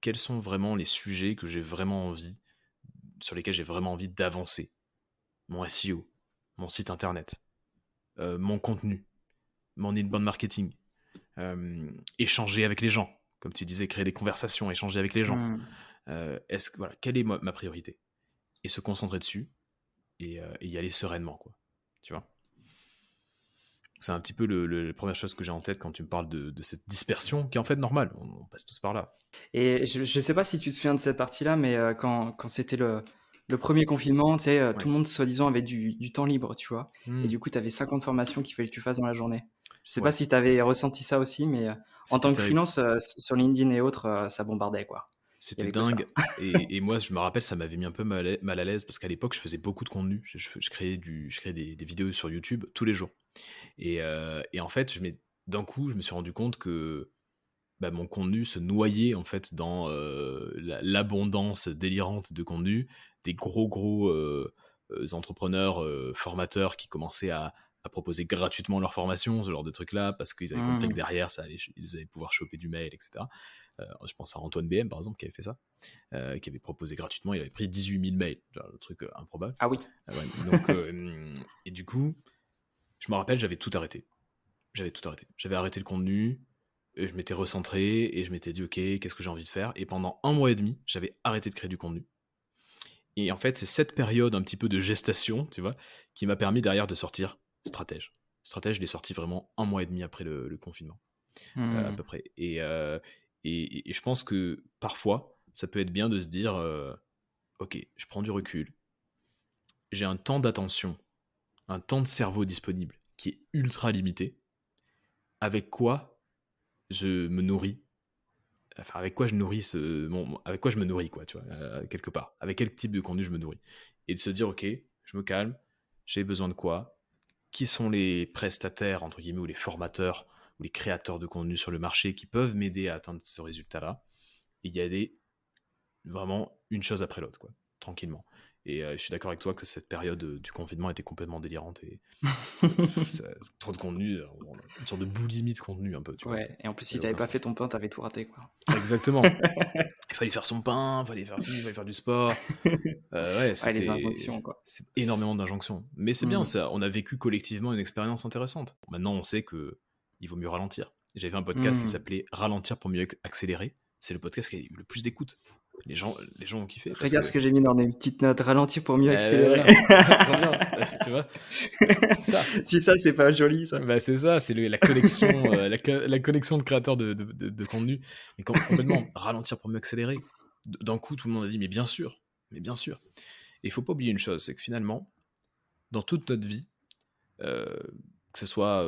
B: Quels sont vraiment les sujets que j'ai vraiment envie, sur lesquels j'ai vraiment envie d'avancer? Mon SEO, mon site internet, mon contenu, mon inbound marketing, échanger avec les gens, comme tu disais, créer des conversations, échanger avec les gens.
A: Mmh.
B: Voilà, quelle est ma priorité? Et se concentrer dessus et y aller sereinement, quoi. Tu vois? C'est un petit peu la première chose que j'ai en tête quand tu me parles de cette dispersion qui est en fait normale. On passe tous par là.
A: Et je sais pas si tu te souviens de cette partie-là, mais quand c'était le 1er confinement, tu sais, tout
B: Ouais.
A: le monde soi-disant avait du temps libre, tu vois? Et
B: Hmm.
A: du coup, tu avais 50 formations qu'il fallait que tu fasses dans la journée. Je sais pas
B: Ouais,
A: si tu avais ressenti ça aussi, mais en
B: c'était
A: tant que
B: terrible.
A: freelance, sur LinkedIn et autres, ça bombardait, quoi. Il y
B: C'était
A: avait que ça.
B: dingue. Et moi, je me rappelle, ça m'avait mis un peu mal à l'aise parce qu'à l'époque, je faisais beaucoup de contenu. Je créais des vidéos sur YouTube tous les jours. Et en fait, d'un coup, je me suis rendu compte que bah, mon contenu se noyait en fait dans l'abondance délirante de contenu, des gros entrepreneurs formateurs qui commençaient à proposer gratuitement leur formation, ce genre de trucs-là, parce qu'ils avaient compris que
A: Mmh.
B: derrière, ils allaient pouvoir choper du mail, etc. Je pense à Antoine BM, par exemple, qui avait fait ça, qui avait proposé gratuitement, il avait pris 18 000 mails, genre, le truc improbable.
A: Ah oui.
B: Ouais, donc, et du coup, je me rappelle, j'avais tout arrêté. J'avais tout arrêté. J'avais arrêté le contenu, et je m'étais recentré et je m'étais dit, ok, qu'est-ce que j'ai envie de faire? Et pendant un mois et demi, j'avais arrêté de créer du contenu. Et en fait, c'est cette période un petit peu de gestation, tu vois, qui m'a permis derrière de sortir Stratège. Stratège, je l'ai sorti vraiment un mois et demi après le confinement, à
A: Mmh.
B: peu près. Et je pense que parfois, ça peut être bien de se dire, ok, je prends du recul, j'ai un temps d'attention, un temps de cerveau disponible qui est ultra limité. Avec quoi je me nourris, enfin avec quoi je nourris avec quoi je me nourris, quoi, tu vois, quelque part, avec quel type de contenu je me nourris, et de se dire, ok, je me calme, j'ai besoin de quoi, qui sont les prestataires entre guillemets ou les formateurs ou les créateurs de contenu sur le marché qui peuvent m'aider à atteindre ce résultat là, et y aller vraiment une chose après l'autre, quoi, tranquillement. Et je suis d'accord avec toi que cette période du confinement était complètement délirante, et trop de contenu, une sorte de boulimie de contenu un peu, tu vois, ça
A: Ouais, et en plus, si
B: n'avait
A: tu avais
B: aucun
A: pas fait
B: sens.
A: ton pain, tu avais tout raté, quoi.
B: Exactement. Il fallait faire son pain, il fallait faire ci, il fallait faire du sport. Ouais,
A: Ouais, les injonctions, quoi.
B: c'est énormément d'injonctions. Mais c'est bien,
A: Mmh.
B: ça, on a vécu collectivement une expérience intéressante. Maintenant, on sait que il vaut mieux ralentir. J'avais un podcast qui
A: Mmh.
B: s'appelait Ralentir pour mieux accélérer. C'est le podcast qui a eu le plus d'écoute. Les gens ont kiffé parce
A: Regarde ce
B: que.
A: que j'ai mis dans mes petites notes, ralentir pour mieux accélérer.
B: Voilà, trop bien, tu vois, c'est ça.
A: Si ça, c'est pas joli, ça.
B: Bah, c'est ça, c'est la connexion, la connexion de créateurs de contenu. Mais complètement, ralentir pour mieux accélérer. D'un coup, tout le monde a dit, mais bien sûr, mais bien sûr. Et il faut pas oublier une chose, c'est que finalement, dans toute notre vie, euh, que ce soit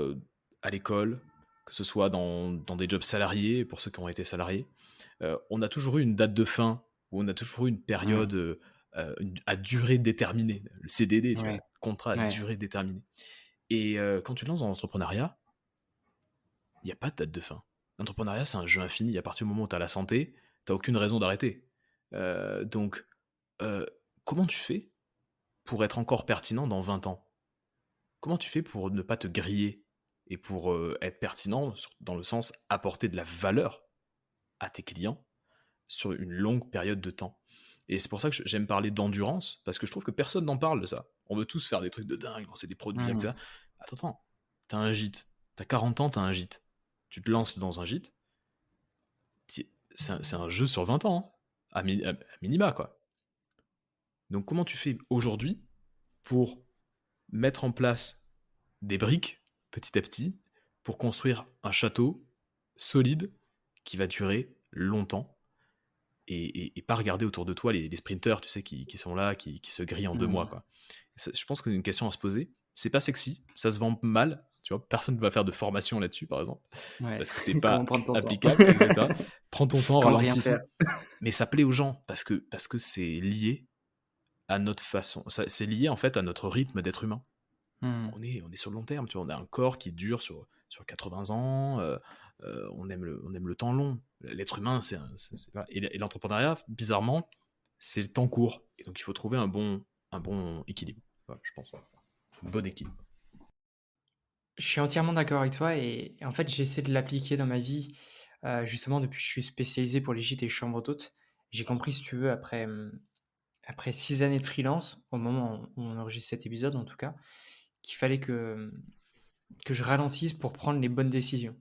B: à l'école, que ce soit dans des jobs salariés, pour ceux qui ont été salariés, on a toujours eu une date de fin où on a toujours eu une période à durée déterminée, le CDD, tu vois,
A: Ouais,
B: contrat à
A: ouais.
B: durée déterminée. Et quand tu te lances dans l'entrepreneuriat, il n'y a pas de date de fin. L'entrepreneuriat, c'est un jeu infini. À partir du moment où tu as la santé, tu n'as aucune raison d'arrêter. Donc, euh, comment tu fais pour être encore pertinent dans 20 ans? Comment tu fais pour ne pas te griller et pour être pertinent dans le sens apporter de la valeur à tes clients sur une longue période de temps? Et c'est pour ça que j'aime parler d'endurance, parce que je trouve que personne n'en parle de ça. On veut tous faire des trucs de dingue, lancer des produits,
A: Mmh.
B: etc. Attends, t'as un gîte, t'as 40 ans, t'as un gîte. Tu te lances dans un gîte, c'est un jeu sur 20 ans, hein, à minima, quoi. Donc comment tu fais aujourd'hui pour mettre en place des briques, petit à petit, pour construire un château solide qui va durer longtemps et pas regarder autour de toi les sprinters, tu sais, qui sont là, qui se grillent en 2 mois,
A: Mmh.
B: quoi. Je pense que c'est une question à se poser. C'est pas sexy, ça se vend mal, tu vois. Personne ne va faire de formation là-dessus, par exemple,
A: Ouais.
B: parce que c'est
A: Comment
B: pas
A: prendre ton temps?
B: applicable, etc. Prends ton temps,
A: Comment rien
B: ralentis
A: faire?
B: tout. Mais ça plaît aux gens parce que c'est lié à notre façon. C'est lié en fait à notre rythme d'être humain.
A: Mmh.
B: On est sur le long terme, tu vois. On a un corps qui dure sur 80 ans. On aime le temps long. L'être humain, voilà. Et l'entrepreneuriat, bizarrement, c'est le temps court. Et donc, il faut trouver un bon équilibre. Voilà, je pense. Un bon équilibre.
A: Je suis entièrement d'accord avec toi et en fait, j'essaie de l'appliquer dans ma vie, justement depuis que je suis spécialisé pour les gîtes et chambres d'hôtes. J'ai compris, si tu veux, après 6 années de freelance, au moment où on enregistre cet épisode en tout cas, qu'il fallait que je ralentisse pour prendre les bonnes décisions.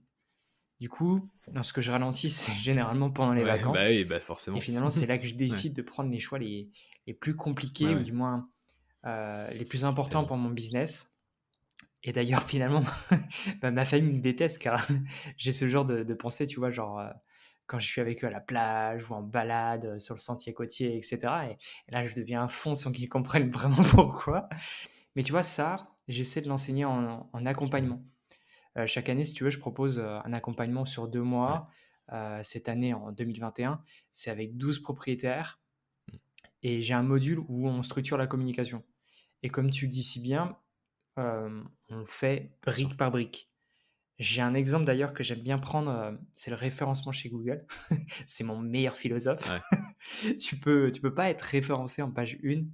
A: Du coup, lorsque je ralentis, c'est généralement pendant les
B: Ouais, bah
A: vacances
B: oui, bah
A: et
B: forcément.
A: finalement, c'est là que je
B: Ouais,
A: décide de prendre les choix les plus
B: ouais,
A: compliqués ou
B: ouais,
A: du moins, les plus importants
B: tellement.
A: pour mon business. Et d'ailleurs, finalement, bah, ma famille me déteste car j'ai ce genre de pensée, tu vois? Genre, quand je suis avec eux à la plage ou en balade, sur le sentier côtier et cetera et là, je deviens à fond sans qu'ils comprennent vraiment pourquoi. Mais tu vois, ça, j'essaie de l'enseigner en
B: Mhm.
A: accompagnement. Chaque année, si tu veux, je propose, un accompagnement sur 2
B: Ouais.
A: mois. Cette année, en 2021, c'est avec 12 propriétaires et j'ai un module où on structure la communication et comme tu le dis si bien, on le fait
B: Bien sûr.
A: brique par brique. J'ai un exemple d'ailleurs que j'aime bien prendre, c'est le référencement chez Google. C'est mon meilleur philosophe.
B: Ouais.
A: Tu peux pas être référencé en page 1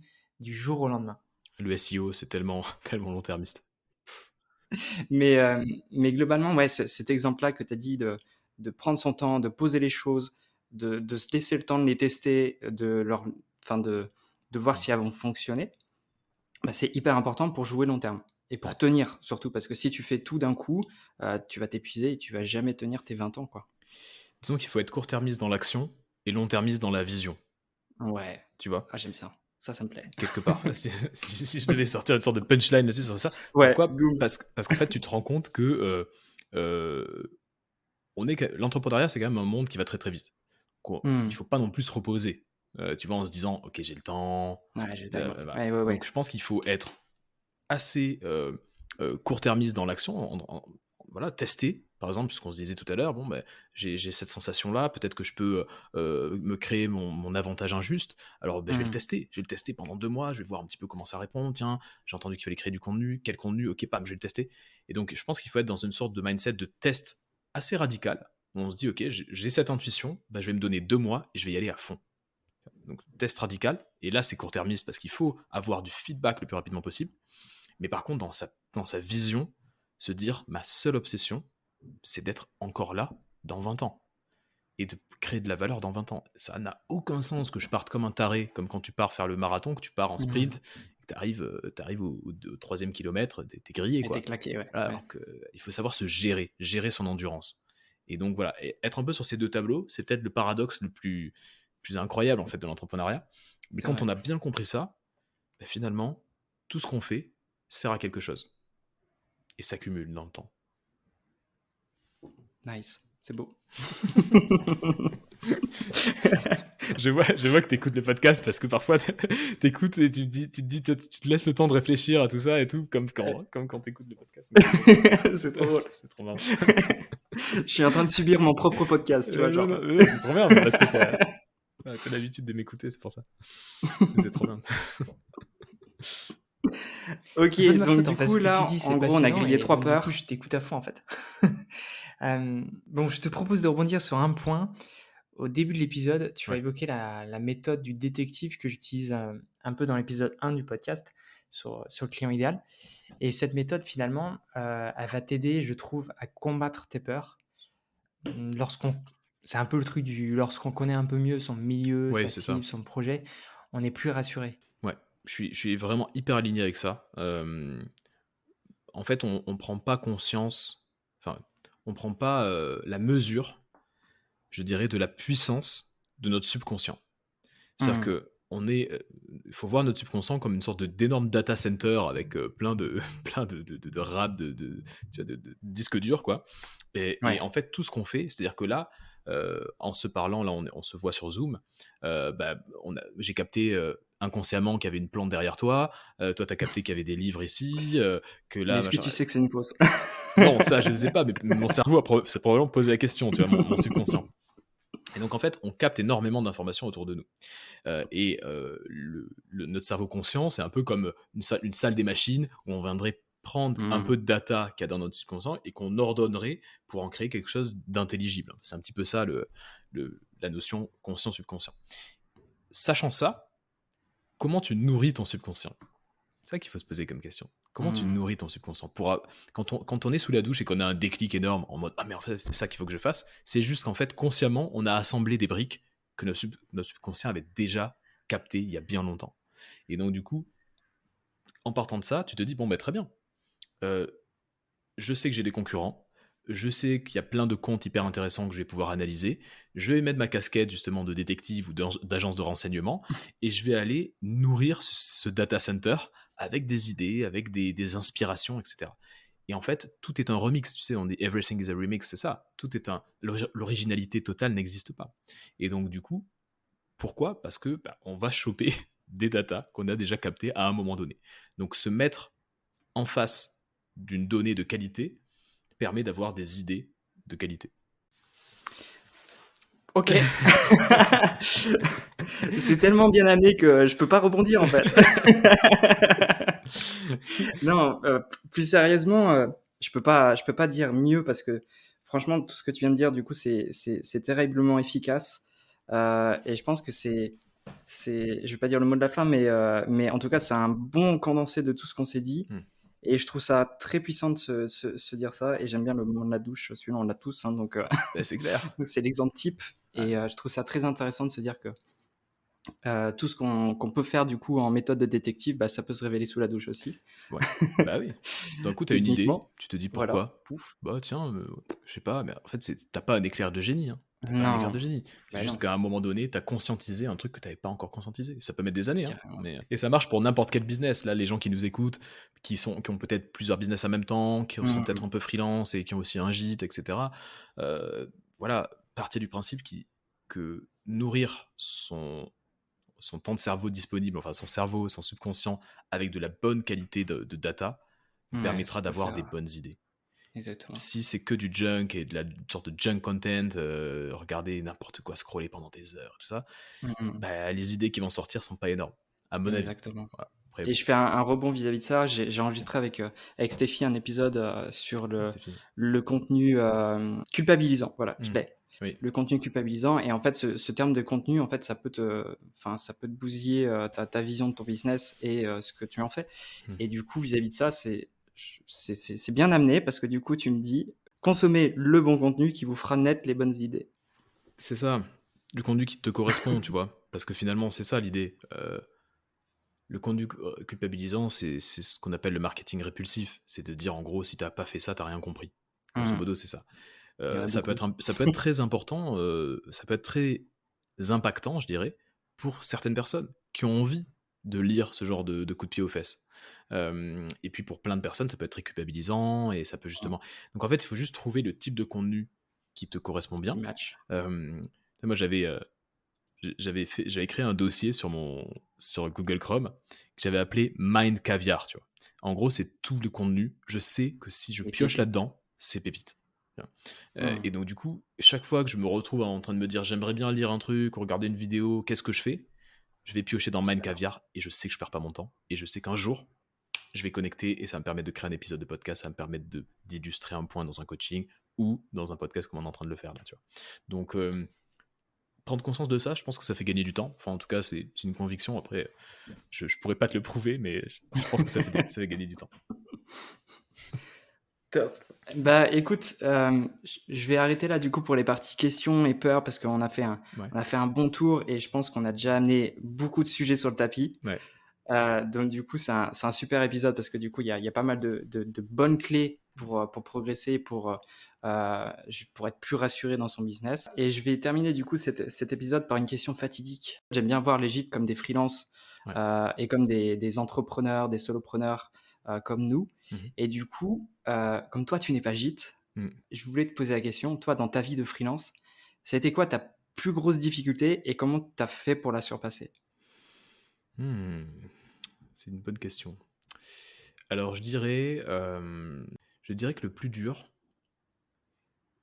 A: du jour au lendemain.
B: Le SEO, c'est tellement, tellement long-termiste.
A: Mais globalement, ouais, cet exemple-là que tu as dit de prendre son temps, de poser les choses, de se laisser le temps de les tester, enfin de voir
B: Mhm.
A: si elles vont fonctionner, bah, c'est hyper important pour jouer long terme et
B: Ouais.
A: pour tenir surtout parce que si tu fais tout d'un coup, tu vas t'épuiser et tu vas jamais tenir tes 20 ans, quoi.
B: Disons qu'il faut être court-termiste dans l'action et long-termiste dans la vision,
A: Ouais.
B: tu vois.
A: Ah, j'aime ça. Ça me plaît.
B: Quelque part. Si je devais sortir une sorte de punchline là-dessus, c'est ça.
A: Ouais,
B: Pourquoi?
A: boum.
B: Parce qu'en fait, tu te rends compte que l'entrepreneuriat, c'est quand même un monde qui va très très vite. Il
A: Mmh.
B: faut pas non plus se reposer. Tu vois, en se disant, ok, j'ai le temps.
A: Ouais, j'ai le time.
B: Voilà.
A: Ouais, ouais, ouais.
B: Donc, je pense qu'il faut être assez court-termiste dans l'action, voilà, tester, par exemple, ce qu'on se disait tout à l'heure, bon, ben, j'ai cette sensation-là, peut-être que je peux me créer mon avantage injuste, alors ben,
A: Mmh.
B: je vais le tester pendant 2 mois, je vais voir un petit peu comment ça répond, tiens, j'ai entendu qu'il fallait créer du contenu, quel contenu, ok, pam, je vais le tester. Et donc, je pense qu'il faut être dans une sorte de mindset de test assez radical, où on se dit, ok, j'ai cette intuition, ben, je vais me donner 2 mois et je vais y aller à fond. Donc, test radical, et là, c'est court-termiste parce qu'il faut avoir du feedback le plus rapidement possible. Mais par contre, dans sa vision, se dire ma seule obsession, c'est d'être encore là dans 20 ans et de créer de la valeur dans 20 ans. Ça n'a aucun sens que je parte comme un taré, comme quand tu pars faire le marathon, que tu pars en
A: Mmh.
B: sprint, que tu arrives au 3e kilomètre, t'es grillé,
A: Et tu
B: quoi.
A: claqué, ouais,
B: Voilà,
A: ouais.
B: alors qu'il faut savoir se gérer son endurance. Et donc voilà, et être un peu sur ces deux tableaux, c'est peut-être le paradoxe le plus incroyable en fait de l'entrepreneuriat. Mais
A: C'est
B: quand
A: vrai.
B: on a bien compris ça, ben finalement, tout ce qu'on fait sert à quelque chose et s'accumule dans le temps.
A: Nice. C'est beau.
B: Je vois que tu écoutes le podcast parce que parfois tu écoutes et tu te laisses le temps de réfléchir à tout ça et tout, comme quand tu écoutes le podcast.
A: C'est trop drôle.
B: C'est trop marrant.
A: Je suis en train de subir mon propre podcast, tu vois,
B: Non,
A: genre.
B: non, non, c'est trop bien parce que T'as l'habitude de m'écouter, c'est pour ça. C'est trop bien.
C: Ok,
A: C'est pas de ma
C: donc
A: faute,
C: du
A: en fait,
C: coup,
A: ce que tu
C: là,
A: dis, c'est
C: en gros, on a
A: passionnant
C: grillé
A: et
C: 3
A: donc, du coup,
C: peurs.
A: je t'écoute à fond, en fait. Bon, je te propose de rebondir sur un point. Au début de l'épisode, tu as
B: Ouais.
A: évoqué la méthode du détective que j'utilise un peu dans l'épisode 1 du podcast sur le client idéal. Et cette méthode, finalement, elle va t'aider, je trouve, à combattre tes peurs. C'est un peu le truc lorsqu'on connaît un peu mieux son milieu,
B: Ouais,
A: sa
B: c'est ça.
A: cible, son projet, on est plus rassuré.
B: Ouais, je suis vraiment hyper aligné avec ça. En fait, on prend pas conscience, enfin, on prend pas la mesure, je dirais, de la puissance de notre subconscient. C'est-à-dire
C: Hmm.
B: que il faut voir notre subconscient comme une sorte d'énorme data center avec plein de plein de RAM, tu vois, de disques durs, quoi. Et
C: Ouais.
B: en fait, tout ce qu'on fait, c'est-à-dire que là, en se parlant, là, on se voit sur Zoom, bah, j'ai capté inconsciemment qu'il y avait une plante derrière toi, toi, t'as capté qu'il y avait des livres ici, que
C: Mais
B: là,
C: est-ce que
B: machin.
C: tu sais que c'est une fausse?
B: Non, ça, je ne sais pas, mais mon cerveau s'est probablement posé la question, tu vois, mon subconscient. Et donc, en fait, on capte énormément d'informations autour de nous. Notre cerveau conscient, c'est un peu comme une salle des machines où on viendrait prendre un peu de data qu'il y a dans notre subconscient et qu'on ordonnerait pour en créer quelque chose d'intelligible. C'est un petit peu ça la notion conscient-subconscient. Sachant ça, comment tu nourris ton subconscient? C'est ça qu'il faut se poser comme question. Comment tu nourris ton subconscient quand on est sous la douche et qu'on a un déclic énorme en mode « Ah mais en fait c'est ça qu'il faut que je fasse », c'est juste qu'en fait consciemment on a assemblé des briques que notre subconscient avait déjà capté il y a bien longtemps. Et donc du coup, en partant de ça, tu te dis « Bon bah très bien, euh, je sais que j'ai des concurrents, je sais qu'il y a plein de comptes hyper intéressants que je vais pouvoir analyser, je vais mettre ma casquette justement de détective ou d'agence de renseignement et je vais aller nourrir ce data center avec des idées, avec des inspirations, etc. » Et en fait, tout est un remix, tu sais, on dit everything is a remix, c'est ça. Tout est l'originalité totale n'existe pas. Et donc du coup, pourquoi? Parce que on va choper des datas qu'on a déjà captées à un moment donné. Donc se mettre en face d'une donnée de qualité permet d'avoir des idées de qualité.
C: Ok. C'est tellement bien amené que je peux pas rebondir en fait. Non, plus sérieusement, je peux pas dire mieux parce que franchement, tout ce que tu viens de dire, du coup, c'est terriblement efficace. Et je pense que je vais pas dire le mot de la fin, mais en tout cas, c'est un bon condensé de tout ce qu'on s'est dit. Et je trouve ça très puissant de se dire ça. Et j'aime bien le moment de la douche. Celui-là, on l'a tous. Hein, donc,
B: C'est clair.
C: donc c'est l'exemple type. Et je trouve ça très intéressant de se dire que tout ce qu'on peut faire du coup en méthode de détective, bah, ça peut se révéler sous la douche aussi.
B: Ouais. Bah oui. D'un coup, tu as une idée,
C: Techniquement.
B: tu te dis
C: Voilà.
B: pourquoi. Pouf, bah tiens, je sais pas, mais en fait, t'as pas un éclair de génie. Hein. T'as pas un éclair
C: Non.
B: de génie. C'est
C: Bah
B: juste
C: non.
B: qu'à un moment donné, t'as conscientisé un truc que t'avais pas encore conscientisé. Ça peut mettre des années, hein,
C: Carrément.
B: et ça marche pour n'importe quel business. Là, les gens qui nous écoutent, qui ont peut-être plusieurs business en même temps, qui sont peut-être un peu freelance et qui ont aussi un gîte, etc. Voilà, partez du principe que nourrir son temps de cerveau disponible, enfin son cerveau, son subconscient, avec de la bonne qualité de data,
C: Ouais,
B: permettra
C: ça peut
B: d'avoir
C: faire.
B: des bonnes idées.
C: Exactement.
B: Si c'est que du junk et de une sorte de junk content, regarder n'importe quoi, scroller pendant des heures, tout ça, bah, les idées qui vont sortir sont pas énormes, à mon avis.
C: Exactement.
B: Voilà. Après,
C: Et
B: bon,
C: je fais un rebond vis-à-vis de ça. J'ai enregistré avec Stéphie un épisode sur
B: Stéphanie.
C: le contenu culpabilisant. Voilà, je l'ai.
B: Oui.
C: Le contenu culpabilisant. Et en fait, ce terme de contenu, en fait, ça peut te bousiller ta vision de ton business et ce que tu en fais. Et du coup, vis-à-vis de ça, c'est bien amené parce que du coup, tu me dis, consommez le bon contenu qui vous fera naître les bonnes idées.
B: C'est ça, du contenu qui te correspond, tu vois, parce que finalement, c'est ça l'idée. Le contenu culpabilisant, c'est ce qu'on appelle le marketing répulsif. C'est de dire, en gros, si t'as pas fait ça, t'as rien compris. Grosso modo, c'est ça.
C: Il y en a
B: Ça peut être très important, ça peut être très impactant, je dirais, pour certaines personnes qui ont envie de lire ce genre de coup de pied aux fesses. Et puis pour plein de personnes, ça peut être très culpabilisant et ça peut justement. Donc en fait, il faut juste trouver le type de contenu qui te correspond
C: qui
B: bien.
C: match.
B: Moi, j'avais créé un dossier sur Google Chrome que j'avais appelé Mind Caviar, tu vois. En gros, c'est tout le contenu. Je sais que si je
C: Les
B: pioche
C: pépites.
B: là-dedans, c'est pépite. Et donc du coup, chaque fois que je me retrouve en train de me dire j'aimerais bien lire un truc ou regarder une vidéo, qu'est-ce que je fais? Je vais piocher dans Mind Caviar et je sais que je perds pas mon temps. Et je sais qu'un jour, je vais connecter et ça va me permettre de créer un épisode de podcast, ça va me permettre d'illustrer un point dans un coaching ou dans un podcast comme on est en train de le faire là, tu vois. Donc, prendre conscience de ça, je pense que ça fait gagner du temps. Enfin, en tout cas, c'est une conviction. Après, je pourrais pas te le prouver, mais je pense que ça fait gagner du temps.
C: Top. Bah écoute, je vais arrêter là du coup pour les parties questions et peurs parce qu'on a fait
B: Ouais.
C: on a fait un bon tour et je pense qu'on a déjà amené beaucoup de sujets sur le tapis.
B: Ouais.
C: Donc du coup, c'est un super épisode parce que du coup, il y a pas mal de bonnes clés pour progresser, pour être plus rassuré dans son business. Et je vais terminer du coup cet épisode par une question fatidique. J'aime bien voir les gîtes comme des freelances
B: Ouais.
C: et comme des entrepreneurs, des solopreneurs comme nous. Et du coup, comme toi, tu n'es pas gîte, je voulais te poser la question, toi, dans ta vie de freelance, ça a été quoi ta plus grosse difficulté et comment tu as fait pour la surpasser?
B: C'est une bonne question. Alors, je dirais que le plus dur,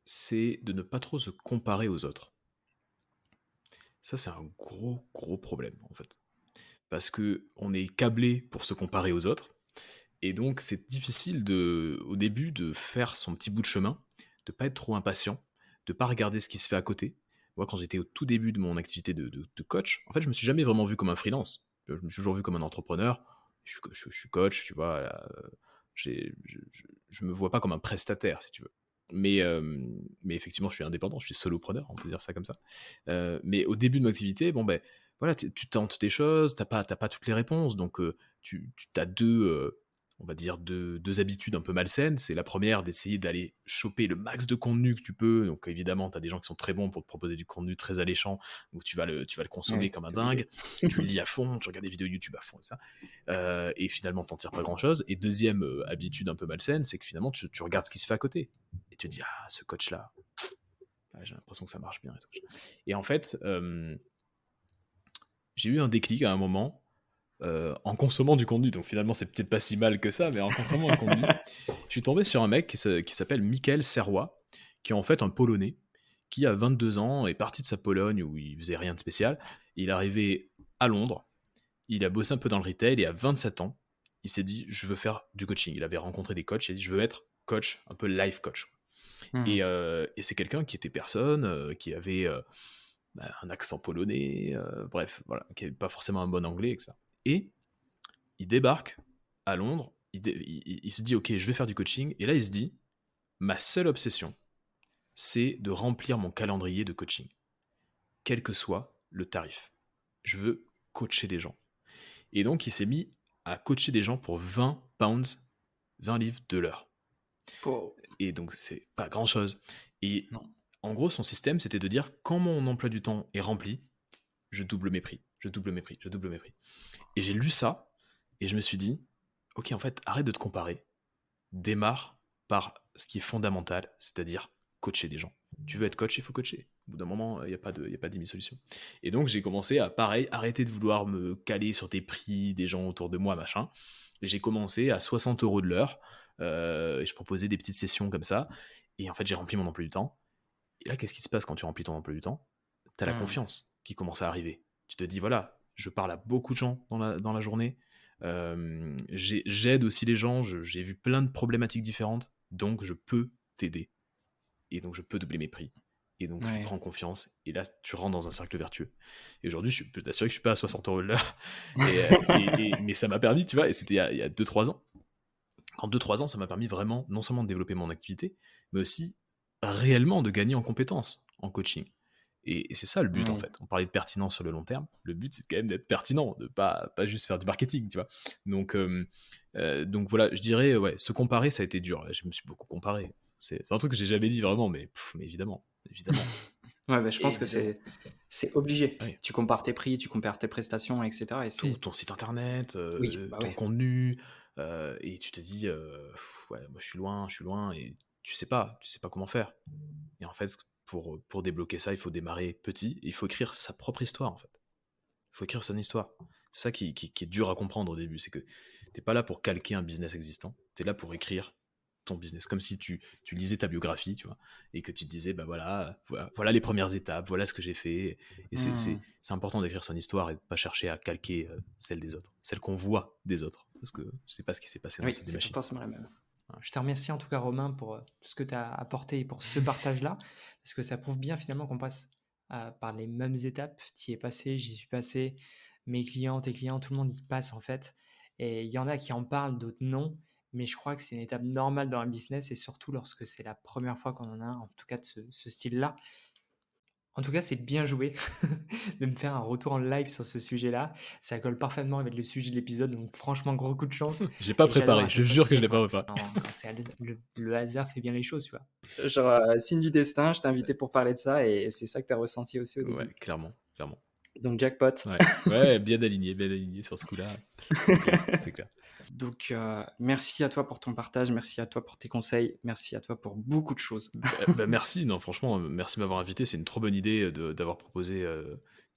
B: c'est de ne pas trop se comparer aux autres. Ça, c'est un gros, gros problème, en fait. Parce que on est câblé pour se comparer aux autres. Et donc, c'est difficile au début de faire son petit bout de chemin, de pas être trop impatient, de pas regarder ce qui se fait à côté. Moi, quand j'étais au tout début de mon activité de coach, en fait, je me suis jamais vraiment vu comme un freelance. Je me suis toujours vu comme un entrepreneur. Je suis coach, tu vois. Là, je me vois pas comme un prestataire, si tu veux. Mais effectivement, je suis indépendant, je suis solopreneur, on peut dire ça comme ça. Mais au début de mon activité, bon ben, voilà, tu tentes des choses, t'as pas toutes les réponses, donc tu as on va dire deux habitudes un peu malsaines. C'est la première d'essayer d'aller choper le max de contenu que tu peux. Donc évidemment, tu as des gens qui sont très bons pour te proposer du contenu très alléchant, donc tu vas le consommer
C: Ouais,
B: comme un
C: t'es obligé.
B: dingue. Tu lis à fond, tu regardes des vidéos YouTube à fond, et ça. Et finalement, t'en tires pas grand-chose. Et deuxième habitude un peu malsaine, c'est que finalement, tu regardes ce qui se fait à côté. Et tu te dis, ah, ce coach-là, j'ai l'impression que ça marche bien. Et en fait, j'ai eu un déclic à un moment en consommant du contenu. Donc finalement, c'est peut-être pas si mal que ça, mais en consommant un contenu, je suis tombé sur un mec qui s'appelle Michael Serrois, qui est en fait un Polonais, qui a 22 ans, est parti de sa Pologne où il faisait rien de spécial. Il est arrivé à Londres, il a bossé un peu dans le retail et à 27 ans, il s'est dit, je veux faire du coaching. Il avait rencontré des coachs, il a dit, je veux être coach, un peu life coach. Et c'est quelqu'un qui était personne, qui avait un accent polonais, bref, voilà, qui n'avait pas forcément un bon anglais, etc. Et il débarque à Londres, il se dit, ok, je vais faire du coaching, et là il se dit, ma seule obsession, c'est de remplir mon calendrier de coaching, quel que soit le tarif. Je veux coacher des gens. Et donc il s'est mis à coacher des gens pour 20 pounds, 20 livres de l'heure.
C: Wow.
B: Et donc c'est pas grand chose. Et
C: Non.
B: en gros, son système, c'était de dire, quand mon emploi du temps est rempli, je double mes prix, je double mes prix, je double mes prix. Et j'ai lu ça, et je me suis dit, ok, en fait, arrête de te comparer, démarre par ce qui est fondamental, c'est-à-dire coacher des gens. Tu veux être coach, il faut coacher. Au bout d'un moment, il n'y a pas de 10 000 solutions. Et donc, j'ai commencé à, pareil, arrêter de vouloir me caler sur des prix des gens autour de moi, machin. Et j'ai commencé à 60 € de l'heure. Et je proposais des petites sessions comme ça. Et en fait, j'ai rempli mon emploi du temps. Et là, qu'est-ce qui se passe quand tu remplis ton emploi du temps? Tu as la confiance qui commence à arriver. Tu te dis, voilà, je parle à beaucoup de gens dans la journée. J'aide aussi les gens. J'ai vu plein de problématiques différentes. Donc, je peux t'aider. Et donc, je peux doubler mes prix. Et donc, tu prends confiance. Et là, tu rentres dans un cercle vertueux. Et aujourd'hui, je peux t'assurer que je suis pas à 60 € de l'heure. Mais ça m'a permis, tu vois, et c'était il y a 2-3 ans. En 2-3 ans, ça m'a permis vraiment non seulement de développer mon activité, mais aussi réellement de gagner en compétences en coaching. Et c'est ça le but, en fait. On parlait de pertinence sur le long terme. Le but, c'est quand même d'être pertinent, de pas juste faire du marketing, tu vois. Donc voilà, je dirais, ouais, se comparer, ça a été dur. Je me suis beaucoup comparé. C'est un truc que j'ai jamais dit vraiment, mais évidemment.
C: Ouais, bah, je pense que
B: Évidemment.
C: c'est obligé.
B: Ouais.
C: Tu compares tes prix, tu compares tes prestations, etc. Et
B: Tout, ton site internet,
C: Oui, bah
B: ton
C: ouais.
B: contenu, et tu te dis, ouais, moi je suis loin, et tu sais pas comment faire. Et en fait, pour débloquer ça, il faut démarrer petit, et il faut écrire sa propre histoire, en fait. Il faut écrire son histoire. C'est ça qui est dur à comprendre au début, c'est que t'es pas là pour calquer un business existant, t'es là pour écrire ton business, comme si tu lisais ta biographie, tu vois, et que tu te disais, bah voilà les premières étapes, voilà ce que j'ai fait. Et c'est important d'écrire son histoire et de pas chercher à calquer celle des autres, celle qu'on voit des autres, parce que je sais pas ce qui s'est passé dans
C: Oui,
B: cette
C: c'est pas
B: machine.
C: forcément la même.
A: Je te remercie en tout cas Romain pour tout ce que tu as apporté et pour ce partage-là, parce que ça prouve bien finalement qu'on passe par les mêmes étapes. Tu y es passé, j'y suis passé, mes clients, tes clients, tout le monde y passe en fait. Et il y en a qui en parlent, d'autres non, mais je crois que c'est une étape normale dans un business et surtout lorsque c'est la première fois qu'on en a un, en tout cas de ce style-là. En tout cas, c'est bien joué de me faire un retour en live sur ce sujet-là. Ça colle parfaitement avec le sujet de l'épisode, donc franchement, gros coup de chance.
B: J'ai pas
A: Et j'adore
B: préparé,
A: à
B: je
A: chaque fois,
B: jure
A: tu
B: que je
A: sais,
B: l'ai pas préparé.
A: quand c'est le hasard fait bien les choses, tu vois.
C: Genre, signe du destin, je t'ai invité pour parler de ça et c'est ça que tu as ressenti aussi au début.
B: Ouais, clairement.
C: Donc, jackpot.
B: Ouais, bien aligné sur ce coup-là. C'est clair.
C: Donc, merci à toi pour ton partage, merci à toi pour tes conseils, merci à toi pour beaucoup de choses.
B: Merci, non, franchement, merci de m'avoir invité. C'est une trop bonne idée d'avoir proposé.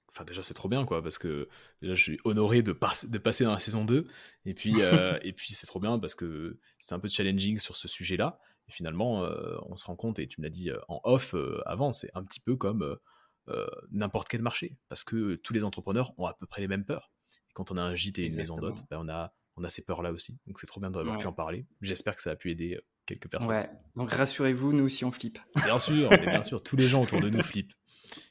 B: Enfin, déjà, c'est trop bien, quoi, parce que déjà, je suis honoré de passer dans la saison 2. Et puis, c'est trop bien parce que c'était un peu challenging sur ce sujet-là. Et finalement, on se rend compte, et tu me l'as dit en off avant, c'est un petit peu comme n'importe quel marché. Parce que tous les entrepreneurs ont à peu près les mêmes peurs. Et quand on a un gîte et une maison
C: Exactement.
B: d'hôte, on a ces peurs-là aussi. Donc, c'est trop bien d'avoir pu en parler. J'espère que ça a pu aider quelques personnes.
C: Ouais, donc rassurez-vous, nous aussi on flippe.
B: Bien sûr, tous les gens autour de nous flippent.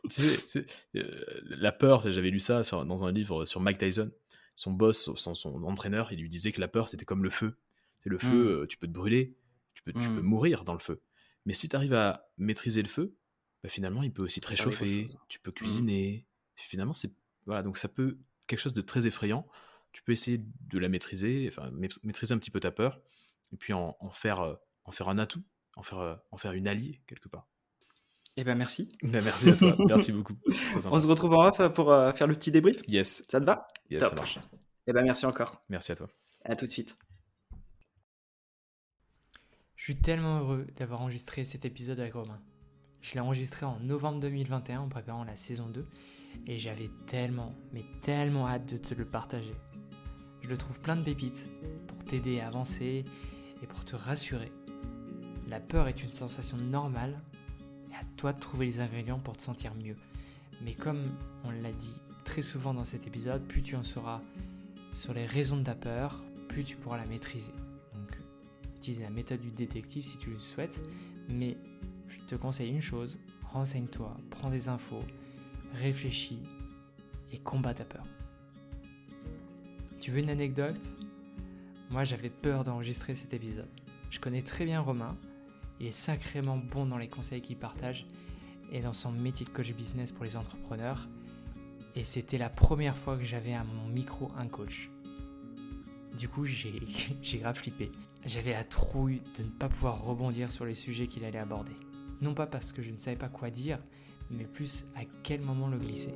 B: Tu sais, la peur, j'avais lu ça dans un livre sur Mike Tyson. Son boss, son entraîneur, il lui disait que la peur, c'était comme le feu. C'est le feu, tu peux te brûler, tu peux mourir dans le feu. Mais si tu arrives à maîtriser le feu, bah finalement, il peut aussi te réchauffer, tu peux cuisiner. Finalement, voilà, donc ça peut quelque chose de très effrayant. Tu peux essayer de la maîtriser, enfin maîtriser un petit peu ta peur, et puis en faire un atout, en faire une alliée quelque part.
C: Eh ben merci.
B: Ben, merci à toi, merci beaucoup.
C: On se retrouve en off pour faire le petit débrief.
B: Yes.
C: Ça te va?
B: Yes,
C: Top.
B: ça marche.
C: Eh ben merci encore.
B: Merci à toi.
C: À tout de suite.
A: Je suis tellement heureux d'avoir enregistré cet épisode avec Romain. Je l'ai enregistré en novembre 2021 en préparant la saison 2 et j'avais tellement hâte de te le partager. Je le trouve plein de pépites pour t'aider à avancer et pour te rassurer. La peur est une sensation normale et à toi de trouver les ingrédients pour te sentir mieux. Mais comme on l'a dit très souvent dans cet épisode, plus tu en sauras sur les raisons de ta peur, plus tu pourras la maîtriser. Donc, utilise la méthode du détective si tu le souhaites, mais je te conseille une chose, renseigne-toi, prends des infos, réfléchis et combats ta peur. Tu veux une anecdote ? Moi, j'avais peur d'enregistrer cet épisode. Je connais très bien Romain, il est sacrément bon dans les conseils qu'il partage et dans son métier de coach business pour les entrepreneurs. Et c'était la première fois que j'avais à mon micro un coach. Du coup, j'ai grave flippé. J'avais la trouille de ne pas pouvoir rebondir sur les sujets qu'il allait aborder. Non pas parce que je ne savais pas quoi dire, mais plus à quel moment le glisser.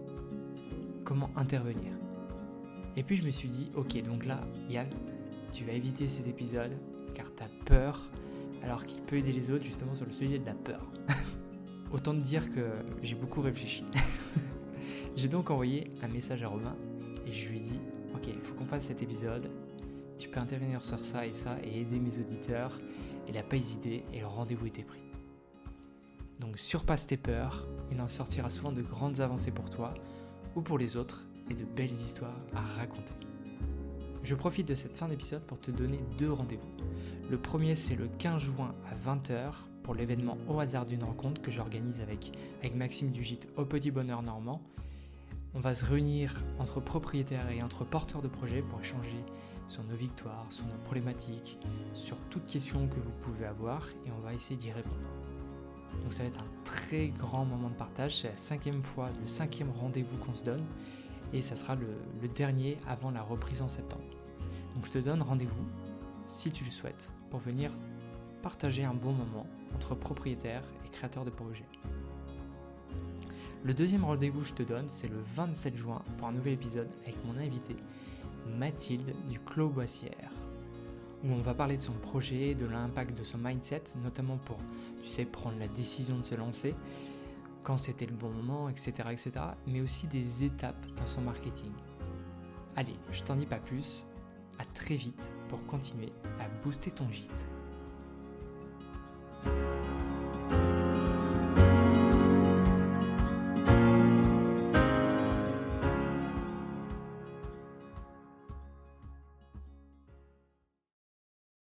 A: Comment intervenir. Et puis je me suis dit, ok, donc là, Yann, tu vas éviter cet épisode car t'as peur, alors qu'il peut aider les autres justement sur le sujet de la peur. Autant te dire que j'ai beaucoup réfléchi. J'ai donc envoyé un message à Romain et je lui ai dit, ok, il faut qu'on fasse cet épisode, tu peux intervenir sur ça et ça et aider mes auditeurs. Il n'a pas hésité et le rendez-vous était pris. Donc surpasse tes peurs, il en sortira souvent de grandes avancées pour toi ou pour les autres et de belles histoires à raconter. Je profite de cette fin d'épisode pour te donner 2 rendez-vous. Le premier, c'est le 15 juin à 20h pour l'événement Au hasard d'une rencontre que j'organise avec Maxime du gîte Au Petit Bonheur Normand. On va se réunir entre propriétaires et entre porteurs de projets pour échanger sur nos victoires, sur nos problématiques, sur toute question que vous pouvez avoir et on va essayer d'y répondre. Donc ça va être un très grand moment de partage, c'est la 5e fois, le 5e rendez-vous qu'on se donne et ça sera le dernier avant la reprise en septembre. Donc je te donne rendez-vous, si tu le souhaites, pour venir partager un bon moment entre propriétaires et créateurs de projets. Le deuxième rendez-vous que je te donne, c'est le 27 juin pour un nouvel épisode avec mon invité Mathilde du Clos Boissière, où on va parler de son projet, de l'impact de son mindset, notamment pour, tu sais, prendre la décision de se lancer, quand c'était le bon moment, etc., mais aussi des étapes dans son marketing. Allez, je t'en dis pas plus, à très vite pour continuer à booster ton gîte.